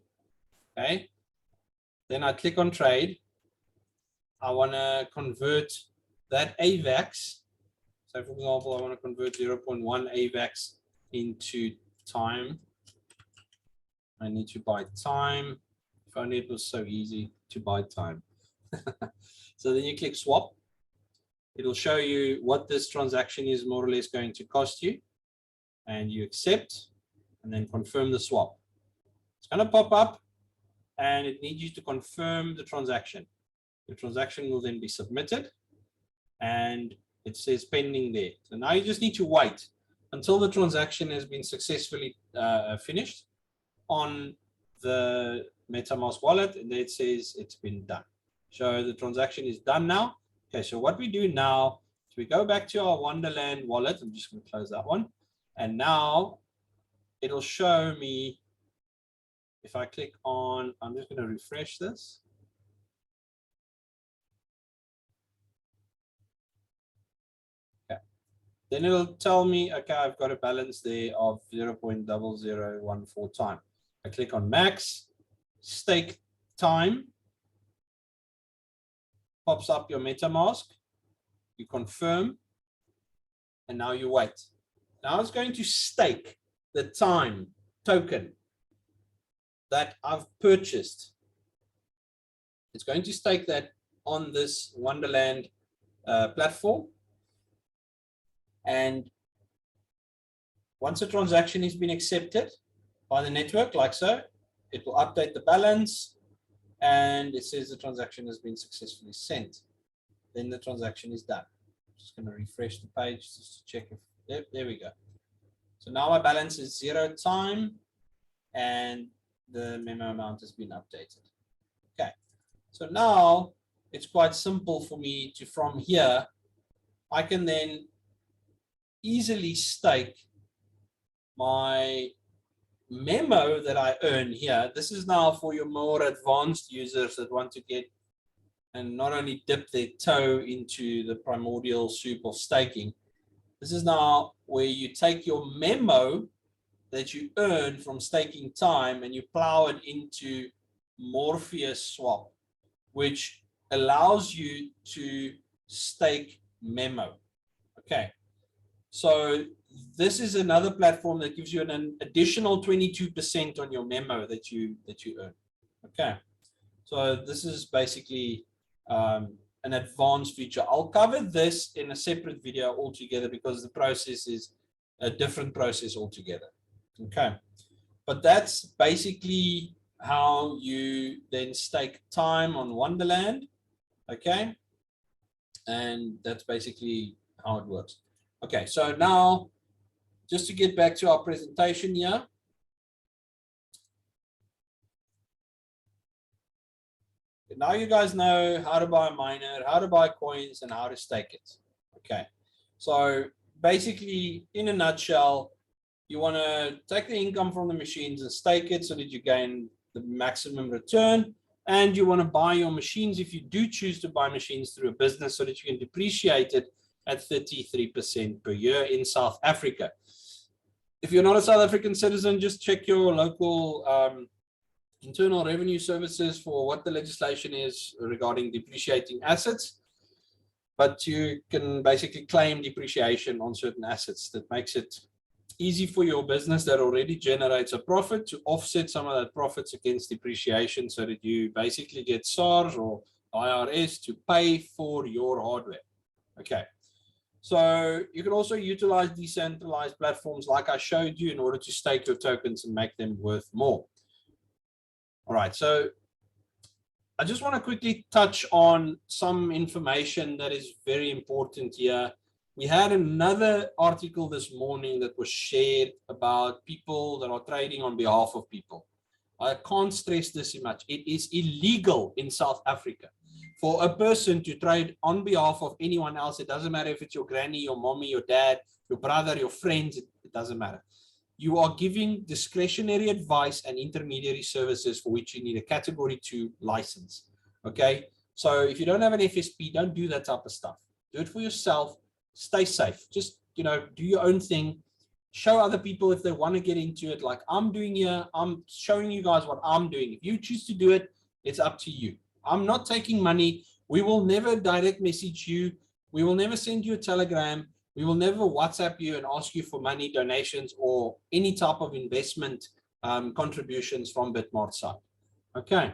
Okay. Then I click on trade. I want to convert that AVAX. So for example, I want to convert 0.1 AVAX into time. I need to buy time. If only it was so easy to buy time. So then you click swap. It'll show you what this transaction is more or less going to cost you. And you accept and then confirm the swap. It's going to pop up and it needs you to confirm the transaction. The transaction will then be submitted and It says pending there. So now you just need to wait until the transaction has been successfully finished on the MetaMask wallet, and then it says it's been done. So the transaction is done now. Okay, so what we do now is we go back to our Wonderland wallet. I'm just going to close that one. And now it'll show me, if I click on, I'm just going to refresh this. Okay. Then it'll tell me, okay, I've got a balance there of 0.0014 time. I click on max, stake time, pops up your MetaMask, you confirm, and now you wait. Now it's going to stake the time token that I've purchased. It's going to stake that on this Wonderland platform. And once a transaction has been accepted by the network, like so, it will update the balance and it says the transaction has been successfully sent. Then the transaction is done. I'm just going to refresh the page just to check if, there we go. So now my balance is 0 time and the memo amount has been updated. Okay, so now it's quite simple for me to, from here, I can then easily stake my memo that I earn here. This is now for your more advanced users that want to get and not only dip their toe into the primordial soup of staking. This is now where you take your memo that you earn from staking time and you plow it into Morpheus swap, which allows you to stake memo. Okay, so this is another platform that gives you an additional 22% on your memo that you earn. Okay, so this is basically an advanced feature. I'll cover this in a separate video altogether because the process is a different process altogether. Okay, but that's basically how you then stake time on Wonderland. Okay, and that's basically how it works. Okay, so now just to get back to our presentation here. Now you guys know how to buy a miner, how to buy coins, and how to stake it. Okay, so basically, in a nutshell, you want to take the income from the machines and stake it so that you gain the maximum return. And you want to buy your machines, if you do choose to buy machines through a business, so that you can depreciate it at 33% per year in South Africa. If you're not a South African citizen, just check your local Internal Revenue Services for what the legislation is regarding depreciating assets. But you can basically claim depreciation on certain assets. That makes it easy for your business that already generates a profit to offset some of that profits against depreciation, so that you basically get SARS or IRS to pay for your hardware. Okay. So you can also utilize decentralized platforms like I showed you in order to stake your tokens and make them worth more. All right, so I just want to quickly touch on some information that is very important here. We had another article this morning that was shared about people that are trading on behalf of people. I can't stress this much. It is illegal in South Africa for a person to trade on behalf of anyone else. It doesn't matter if it's your granny, your mommy, your dad, your brother, your friends, it doesn't matter. You are giving discretionary advice and intermediary services for which you need a category 2 license. Okay, so if you don't have an FSP, don't do that type of stuff. Do it for yourself. Stay safe. Just, you know, do your own thing. Show other people if they want to get into it, like I'm doing here. I'm showing you guys what I'm doing. If you choose to do it, it's up to you. I'm not taking money. We will never direct message you. We will never send you a telegram. We will never WhatsApp you and ask you for money, donations, or any type of investment contributions from Bitmart side. Okay.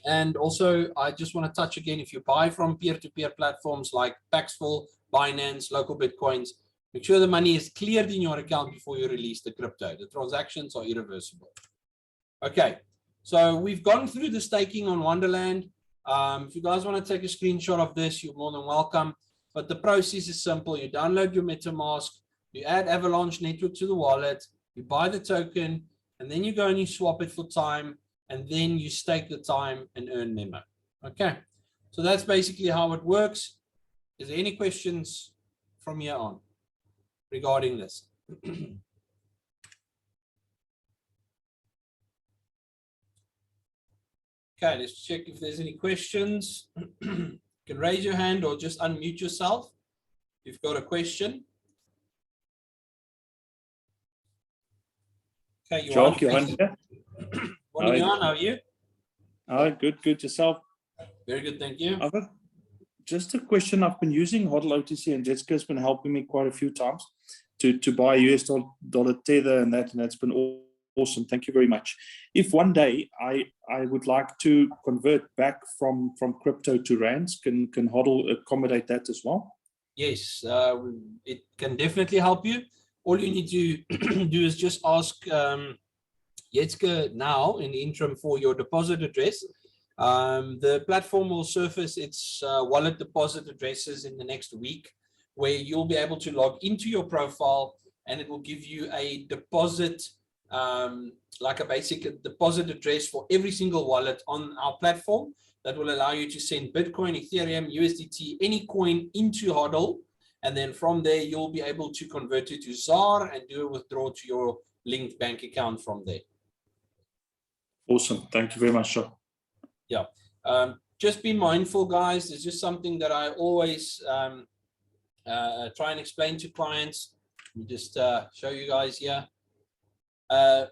And also, I just want to touch again, if you buy from peer-to-peer platforms like Paxful, Binance, Local Bitcoins, make sure the money is cleared in your account before you release the crypto. The transactions are irreversible. Okay, so we've gone through the staking on Wonderland. If you guys want to take a screenshot of this, you're more than welcome. but the process is simple. You download your MetaMask, you add Avalanche Network to the wallet, you buy the token, and then you go and you swap it for time, and then you stake the time and earn memo. Okay, so that's basically how it works. Is there any questions from here on regarding this? Okay, let's check if there's any questions. You can raise your hand or just unmute yourself if you've got a question. Okay, Jock, Johan. Johan. Morning, Johan, how are you? Good yourself. Very good, thank you. I've got just a question. I've been using HODL OTC, and Jessica's been helping me quite a few times to buy US dollar tether and that's been awesome. Thank you very much. If one day I would like to convert back from crypto to rands, can HODL accommodate that as well? Yes, it can definitely help you. All you need to do is just ask Jetske now in the interim for your deposit address. The platform will surface its wallet deposit addresses in the next week, where you'll be able to log into your profile and it will give you a deposit, like a basic deposit address for every single wallet on our platform that will allow you to send Bitcoin, Ethereum, USDT, any coin into HODL. And then from there, you'll be able to convert it to ZAR and do a withdrawal to your linked bank account from there. Awesome. Thank you very much, sir. Yeah. Just be mindful, guys. It's just something that I always try and explain to clients. Let me just show you guys here.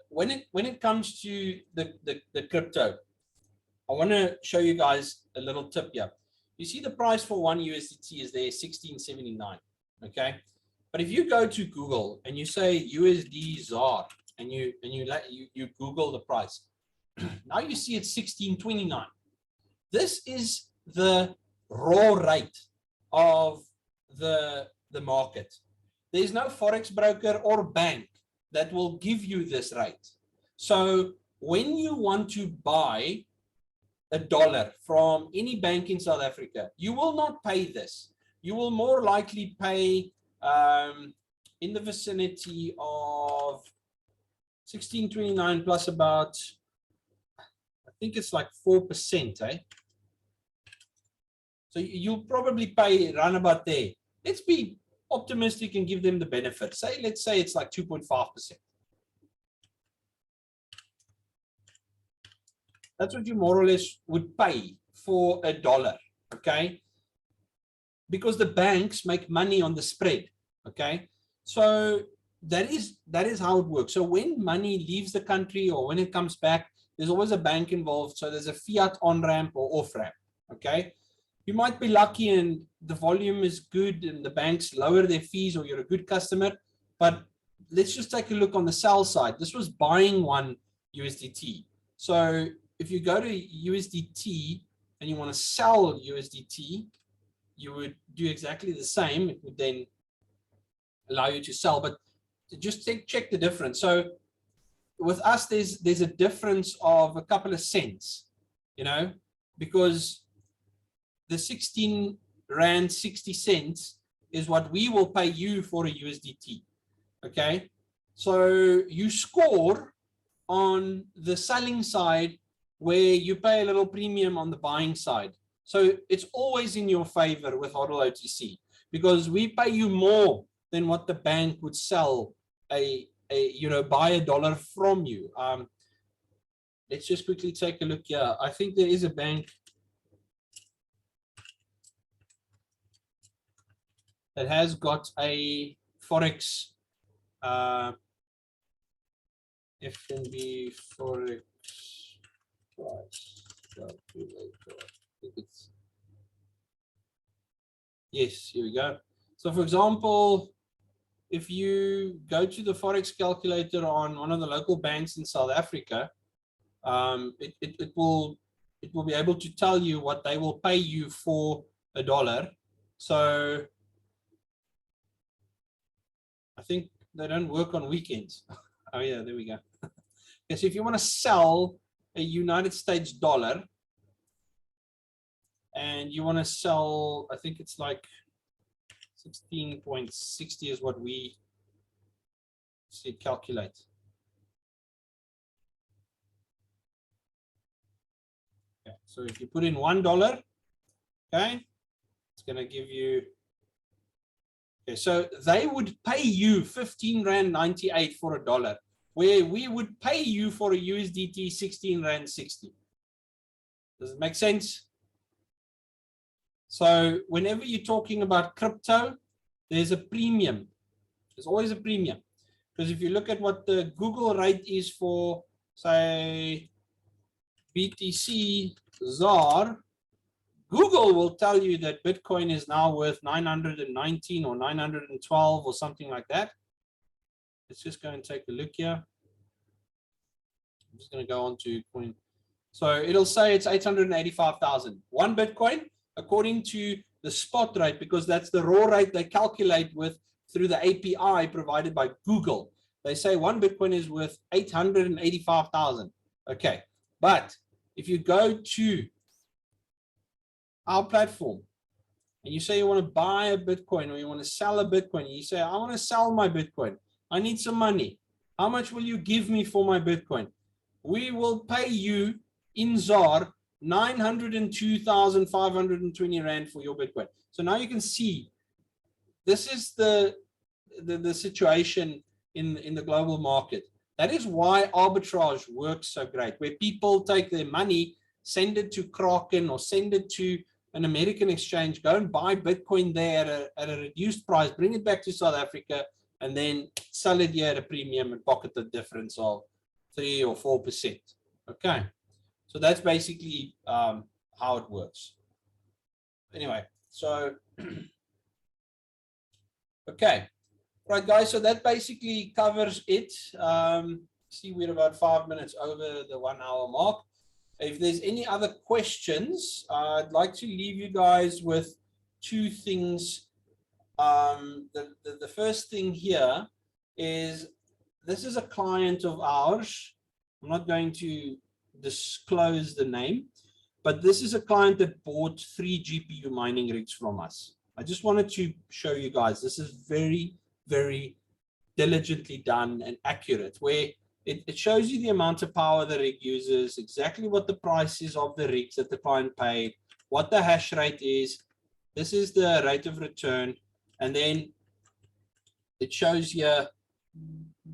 When it comes to the crypto, I want to show you guys a little tip here. You see the price for one USDT is there, 16.79. Okay, but if you go to Google and you say USD ZAR and you Google the price, now you see it's 16.29. This is the raw rate of the market. There's no forex broker or bank that will give you this rate. So when you want to buy $1 from any bank in South Africa, you will not pay this. You will more likely pay in the vicinity of 16.29 plus about, I think it's like 4%, eh? So you'll probably pay around about there. Let's be optimistic and give them the benefit. Let's say it's like 2.5%. That's what you more or less would pay for $1, okay? Because the banks make money on the spread, okay? So that is how it works. So when money leaves the country or when it comes back, there's always a bank involved. So there's a fiat on-ramp or off-ramp, okay? You might be lucky and the volume is good and the banks lower their fees or you're a good customer, but let's just take a look on the sell side. This was buying one USDT. So if you go to USDT and you want to sell USDT, you would do exactly the same. It would then allow you to sell, but just check the difference. So with us, there's a difference of a couple of cents, you know, because the 16 Rand 60 cents is what we will pay you for a USDT. Okay, so you score on the selling side where you pay a little premium on the buying side. So it's always in your favor with HODL OTC because we pay you more than what the bank would sell buy $1 from you. Let's just quickly take a look here. I think there is a bank that has got a Forex, FNB Forex price. Yes, here we go. So for example, if you go to the Forex calculator on one of the local banks in South Africa, it will be able to tell you what they will pay you for $1. So I think they don't work on weekends. Oh yeah, there we go. Okay, so if you want to sell a United States dollar and you want to sell, I think it's like 16.60 is what we see calculate. Okay, so if you put in $1, okay, it's going to give you. Okay, so they would pay you 15.98 Rand for $1, where we would pay you for a USDT 16.60 Rand. Does it make sense? So whenever you're talking about crypto, there's a premium. There's always a premium. Because if you look at what the Google rate is for, say, BTC ZAR, Google will tell you that Bitcoin is now worth 919 or 912 or something like that. Let's just go and take a look here. I'm just going to go on to coin. So it'll say it's 885,000. One Bitcoin, according to the spot rate, because that's the raw rate they calculate with through the API provided by Google. They say one Bitcoin is worth 885,000. Okay, but if you go to our platform and you say you want to buy a Bitcoin or you want to sell a Bitcoin, you say, I want to sell my Bitcoin. I need some money. How much will you give me for my Bitcoin? We will pay you in ZAR 902,520 Rand for your Bitcoin. So now you can see this is the situation in the global market. That is why arbitrage works so great, where people take their money, send it to Kraken or send it to an American exchange, go and buy Bitcoin there at a reduced price, bring it back to South Africa, and then sell it here at a premium and pocket the difference of 3 or 4%. Okay, so that's basically how it works. Anyway, so okay, right, guys. So that basically covers it. See, we're about 5 minutes over the 1 hour mark. If there's any other questions, I'd like to leave you guys with two things. The first thing here is, this is a client of ours. I'm not going to disclose the name, but this is a client that bought 3 GPU mining rigs from us. I just wanted to show you guys, this is very, very diligently done and accurate, where it shows you the amount of power the rig uses, exactly what the price is of the rigs that the client paid, what the hash rate is. This is the rate of return. And then it shows here,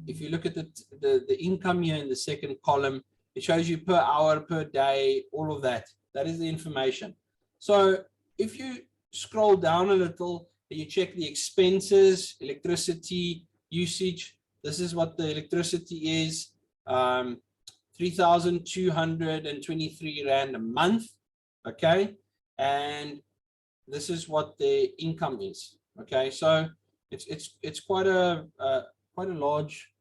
if you look at the income here in the second column, it shows you per hour, per day, all of that. That is the information. So if you scroll down a little, you check the expenses, electricity usage. This is what the electricity is, 3,223 Rand a month, okay? And this is what the income is, okay? So it's quite a large.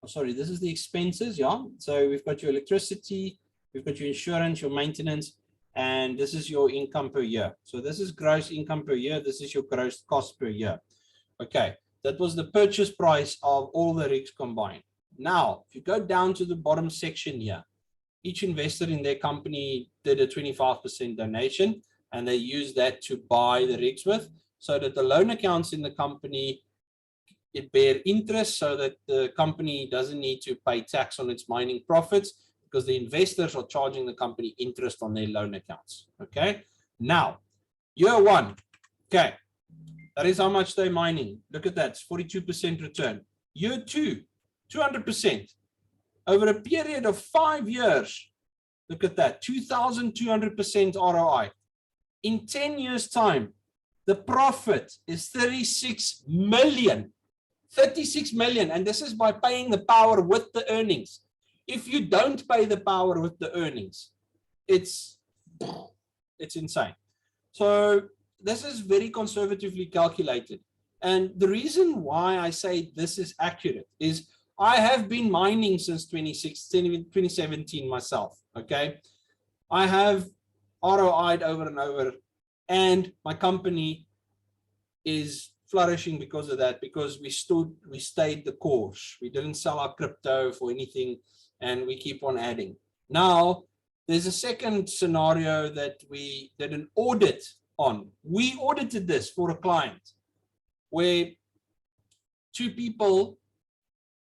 Oh, sorry, this is the expenses, yeah? So we've got your electricity, we've got your insurance, your maintenance, and this is your income per year. So this is gross income per year. This is your gross cost per year. Okay, that was the purchase price of all the rigs combined. Now, if you go down to the bottom section here, each investor in their company did a 25% donation, and they used that to buy the rigs with, so that the loan accounts in the company, it bear interest, so that the company doesn't need to pay tax on its mining profits, because the investors are charging the company interest on their loan accounts. Okay, now year one, okay, that is how much they're mining. Look at that, it's 42% return. Year two, 200% over a period of 5 years. Look at that, 2,200% ROI. In 10 years time, the profit is 36 million. 36 million, and this is by paying the power with the earnings. If you don't pay the power with the earnings, it's insane. So this is very conservatively calculated. And the reason why I say this is accurate is I have been mining since 2017 myself, okay? I have ROI'd over and over, and my company is flourishing because of that, because we stayed the course. We didn't sell our crypto for anything, and we keep on adding. Now, there's a second scenario that we did an audit on. We audited this for a client, where two people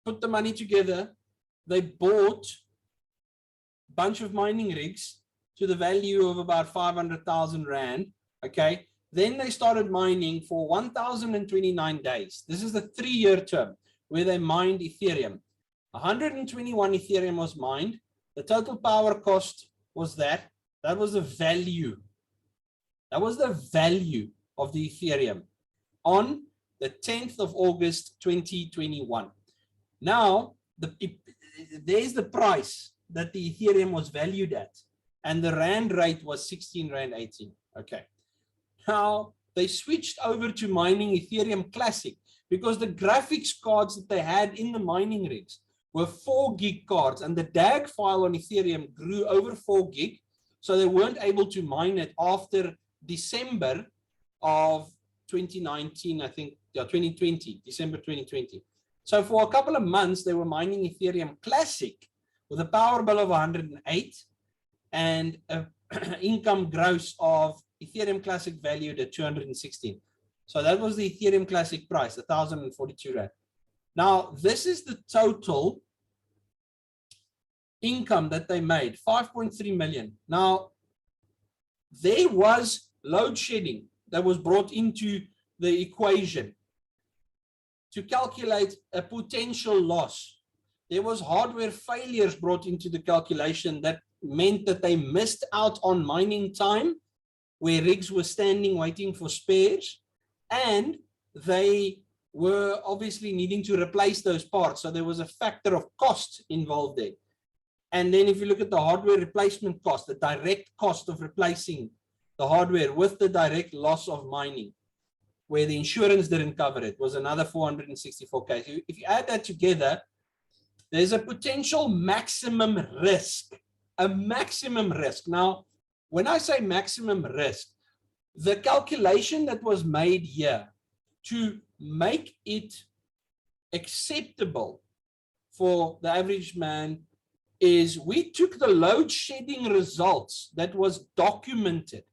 put the money together, they bought a bunch of mining rigs to the value of about 500,000 Rand, okay? Then they started mining for 1,029 days. This is the 3-year term where they mined Ethereum. 121 Ethereum was mined. The total power cost was that. That was the value. That was the value of the Ethereum on the 10th of August, 2021. Now, there's the price that the Ethereum was valued at. And the Rand rate was 16 Rand 18. Okay. Now, they switched over to mining Ethereum Classic because the graphics cards that they had in the mining rigs were 4 gig cards, and the DAG file on Ethereum grew over 4 gig. So they weren't able to mine it after December of 2019, I think, yeah, 2020, December 2020. So for a couple of months, they were mining Ethereum Classic with a power bill of 108 and an income gross of Ethereum Classic valued at 216. So that was the Ethereum Classic price, 1,042 Rand. Now, this is the total income that they made, 5.3 million. Now, there was load shedding that was brought into the equation to calculate a potential loss. There was hardware failures brought into the calculation that meant that they missed out on mining time where rigs were standing waiting for spares, and they were obviously needing to replace those parts. So there was a factor of cost involved there. And then if you look at the hardware replacement cost, the direct cost of replacing the hardware with the direct loss of mining, where the insurance didn't cover it, was another 464K. So if you add that together, there's a potential maximum risk, a maximum risk. Now, when I say maximum risk, the calculation that was made here to make it acceptable for the average man is we took the load shedding results that was documented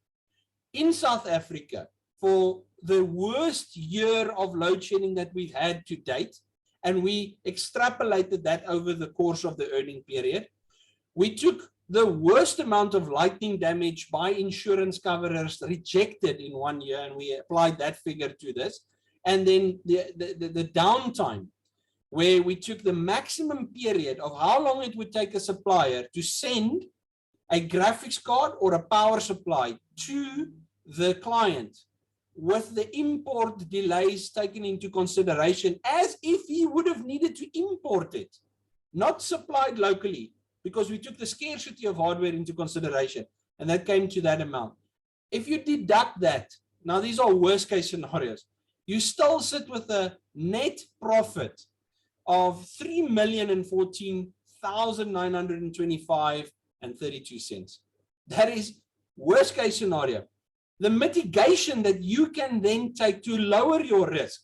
in South Africa for the worst year of load shedding that we've had to date, and we extrapolated that over the course of the earning period. We took the worst amount of lightning damage by insurance coverers rejected in 1 year, and we applied that figure to this. And then the downtime, where we took the maximum period of how long it would take a supplier to send a graphics card or a power supply to the client, with the import delays taken into consideration, as if he would have needed to import it, not supplied locally, because we took the scarcity of hardware into consideration, and that came to that amount. If you deduct that, now these are worst case scenarios, you still sit with a net profit of 3,014,925.32 cents. That is worst case scenario. The mitigation that you can then take to lower your risk: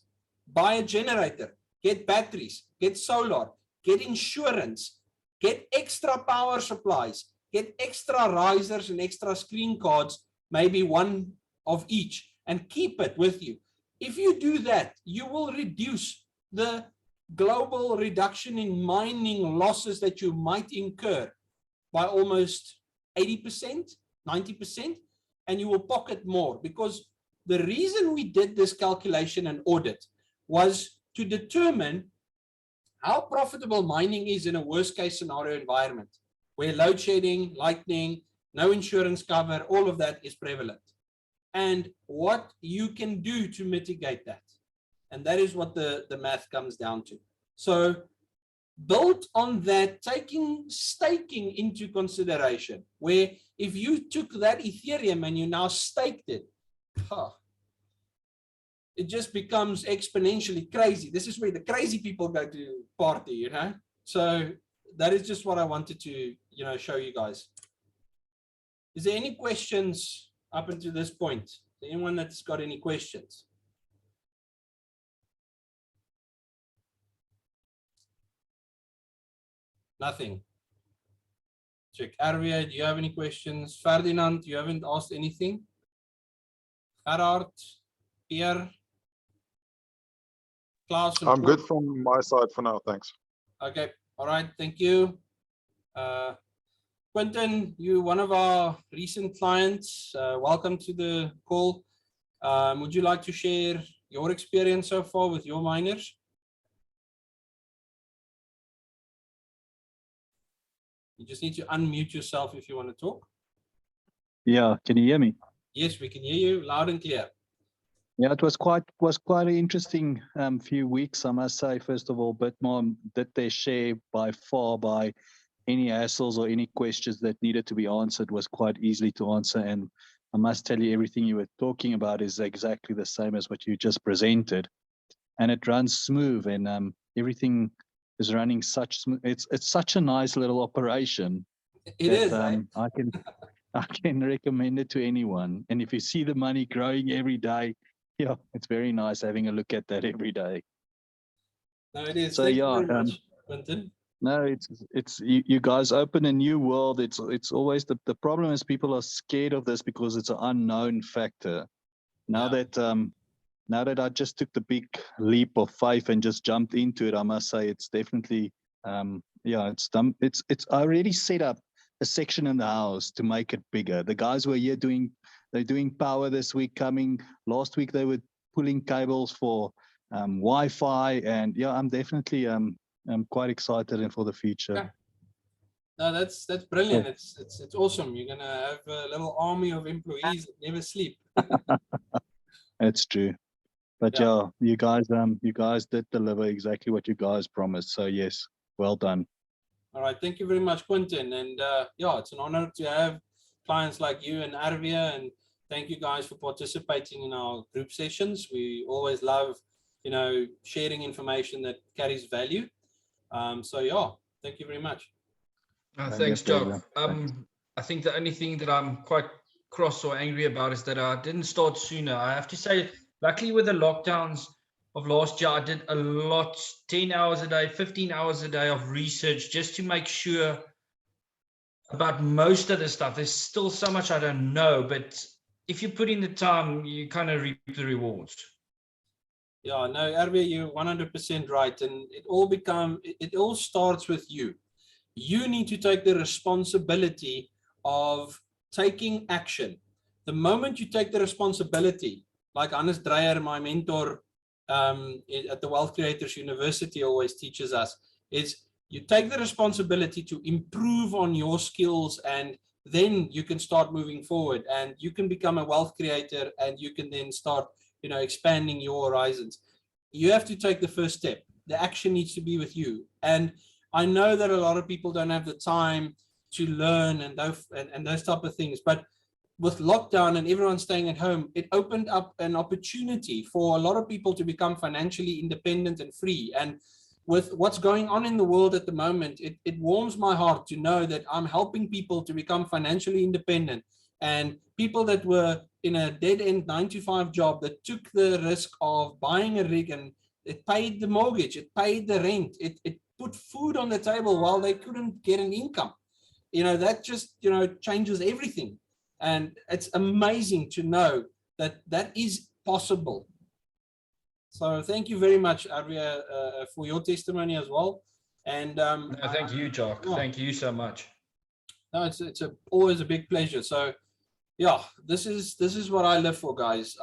buy a generator, get batteries, get solar, get insurance, get extra power supplies, get extra risers and extra screen cards, maybe one of each, and keep it with you. If you do that, you will reduce the global reduction in mining losses that you might incur by almost 80%, 90%, and you will pocket more, because the reason we did this calculation and audit was to determine how profitable mining is in a worst case scenario environment where load shedding, lightning, no insurance cover, all of that is prevalent, and what you can do to mitigate that. And that is what the math comes down to. So built on that, taking staking into consideration, where if you took that Ethereum and you now staked it, it just becomes exponentially crazy. This is where the crazy people go to party, you know? So that is just what I wanted to, show you guys. Is there any questions up until this point? Is there anyone that's got any questions? Nothing. Check. Arvia, do you have any questions? Ferdinand, you haven't asked anything? Gerard, Pierre? Klaus and I'm good Paul? from my side for now. Thanks. Okay, all right, thank you. Quentin, you one of our recent clients. Welcome to the call. Would you like to share your experience so far with your miners? You just need to unmute yourself if you want to talk. Yeah, can you hear me? Yes, we can hear you loud and clear. Yeah, it was quite an interesting few weeks, I must say. First of all, Bitmart did their share by far. By any hassles or any questions that needed to be answered was quite easily to answer. And I must tell you, everything you were talking about is exactly the same as what you just presented, and it runs smooth, and everything is running such smooth. It's such a nice little operation. It is. I can recommend it to anyone. And if you see the money growing every day, yeah, it's very nice having a look at that every day. No, it is. So Thank yeah, you very much, Quentin. no, it's you guys open a new world. It's always the problem is people are scared of this because it's an unknown factor. Now that I just took the big leap of faith and just jumped into it, I must say it's definitely it's done. It's I already set up a section in the house to make it bigger. The guys were here they're doing power this week. Coming last week they were pulling cables for Wi-Fi, and yeah, I'm definitely I'm quite excited and for the future. Yeah. No, that's brilliant. It's awesome. You're gonna have a little army of employees that never sleep. That's true. But yeah, you guys did deliver exactly what you guys promised. So yes, well done. All right, thank you very much, Quentin. And yeah, it's an honor to have clients like you and Arvia, and thank you guys for participating in our group sessions. We always love, sharing information that carries value. So yeah, thank you very much. Thanks, Jock. I think the only thing that I'm quite cross or angry about is that I didn't start sooner. I have to say, luckily with the lockdowns of last year, I did a lot, 10 hours a day, 15 hours a day of research just to make sure about most of the stuff. There's still so much I don't know, but if you put in the time, you kind of reap the rewards. Yeah, no, Arvia, you're 100% right. And it all starts with you. You need to take the responsibility of taking action. The moment you take the responsibility, like Hannes Dreyer, my mentor at the Wealth Creators University, always teaches us, is you take the responsibility to improve on your skills, and then you can start moving forward and you can become a wealth creator, and you can then start, expanding your horizons. You have to take the first step. The action needs to be with you. And I know that a lot of people don't have the time to learn and those type of things, but with lockdown and everyone staying at home, it opened up an opportunity for a lot of people to become financially independent and free. And with what's going on in the world at the moment, it warms my heart to know that I'm helping people to become financially independent, and people that were in a dead-end 9-to-5 job that took the risk of buying a rig, and it paid the mortgage, it paid the rent, it put food on the table while they couldn't get an income. That just, changes everything. And it's amazing to know that that is possible. So thank you very much, Arvia, for your testimony as well. And no, thank you, Jock. Yeah. Thank you so much. No, it's always a big pleasure. So yeah, this is what I live for, guys.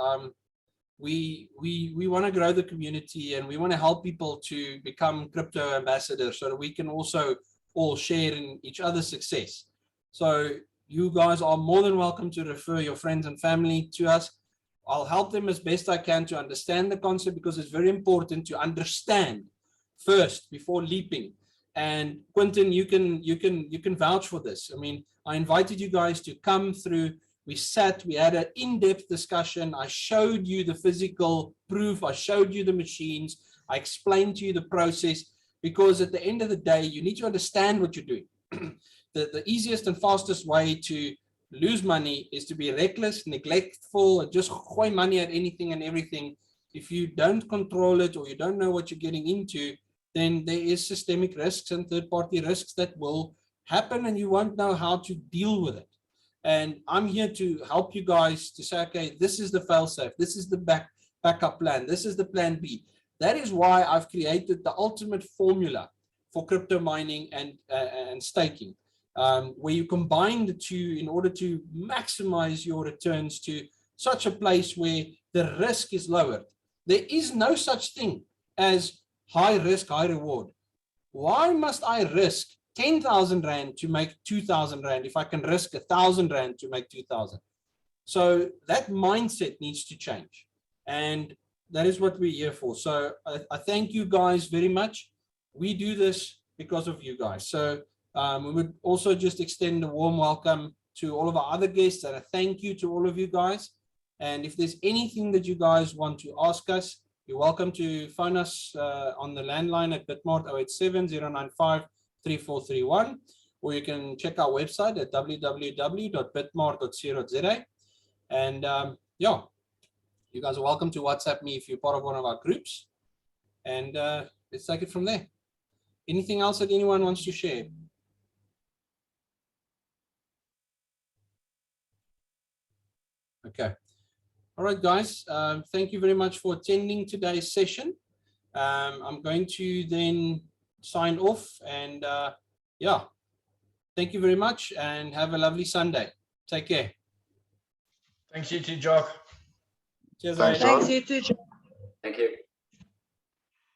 We want to grow the community, and we want to help people to become crypto ambassadors so that we can also all share in each other's success. So you guys are more than welcome to refer your friends and family to us. I'll help them as best I can to understand the concept, because it's very important to understand first before leaping. And Quentin, you can vouch for this. I mean, I invited you guys to come through. We sat, we had an in-depth discussion. I showed you the physical proof. I showed you the machines. I explained to you the process, because at the end of the day, you need to understand what you're doing. The easiest and fastest way to lose money is to be reckless, neglectful, and just throw money at anything and everything. If you don't control it, or you don't know what you're getting into, then there is systemic risks and third-party risks that will happen, and you won't know how to deal with it. And I'm here to help you guys to say, okay, this is the fail-safe, this is the backup plan, this is the plan B. That is why I've created the ultimate formula for crypto mining and staking, where you combine the two in order to maximize your returns to such a place where the risk is lowered. There is no such thing as high risk, high reward. Why must I risk 10,000 Rand to make 2,000 Rand if I can risk 1,000 Rand to make 2,000? So that mindset needs to change. And that is what we're here for. So I thank you guys very much. We do this because of you guys. So we would also just extend a warm welcome to all of our other guests and a thank you to all of you guys. And if there's anything that you guys want to ask us, you're welcome to phone us on the landline at Bitmart 087-095-3431, or you can check our website at www.bitmart.co.za. And yeah, you guys are welcome to WhatsApp me if you're part of one of our groups. And let's take it from there. Anything else that anyone wants to share? Okay. All right, guys. Thank you very much for attending today's session. I'm going to then sign off. And yeah, thank you very much and have a lovely Sunday. Take care. Thanks you too, Jock. Cheers, Thanks, mate. John. Thanks, you too, John. Thank you.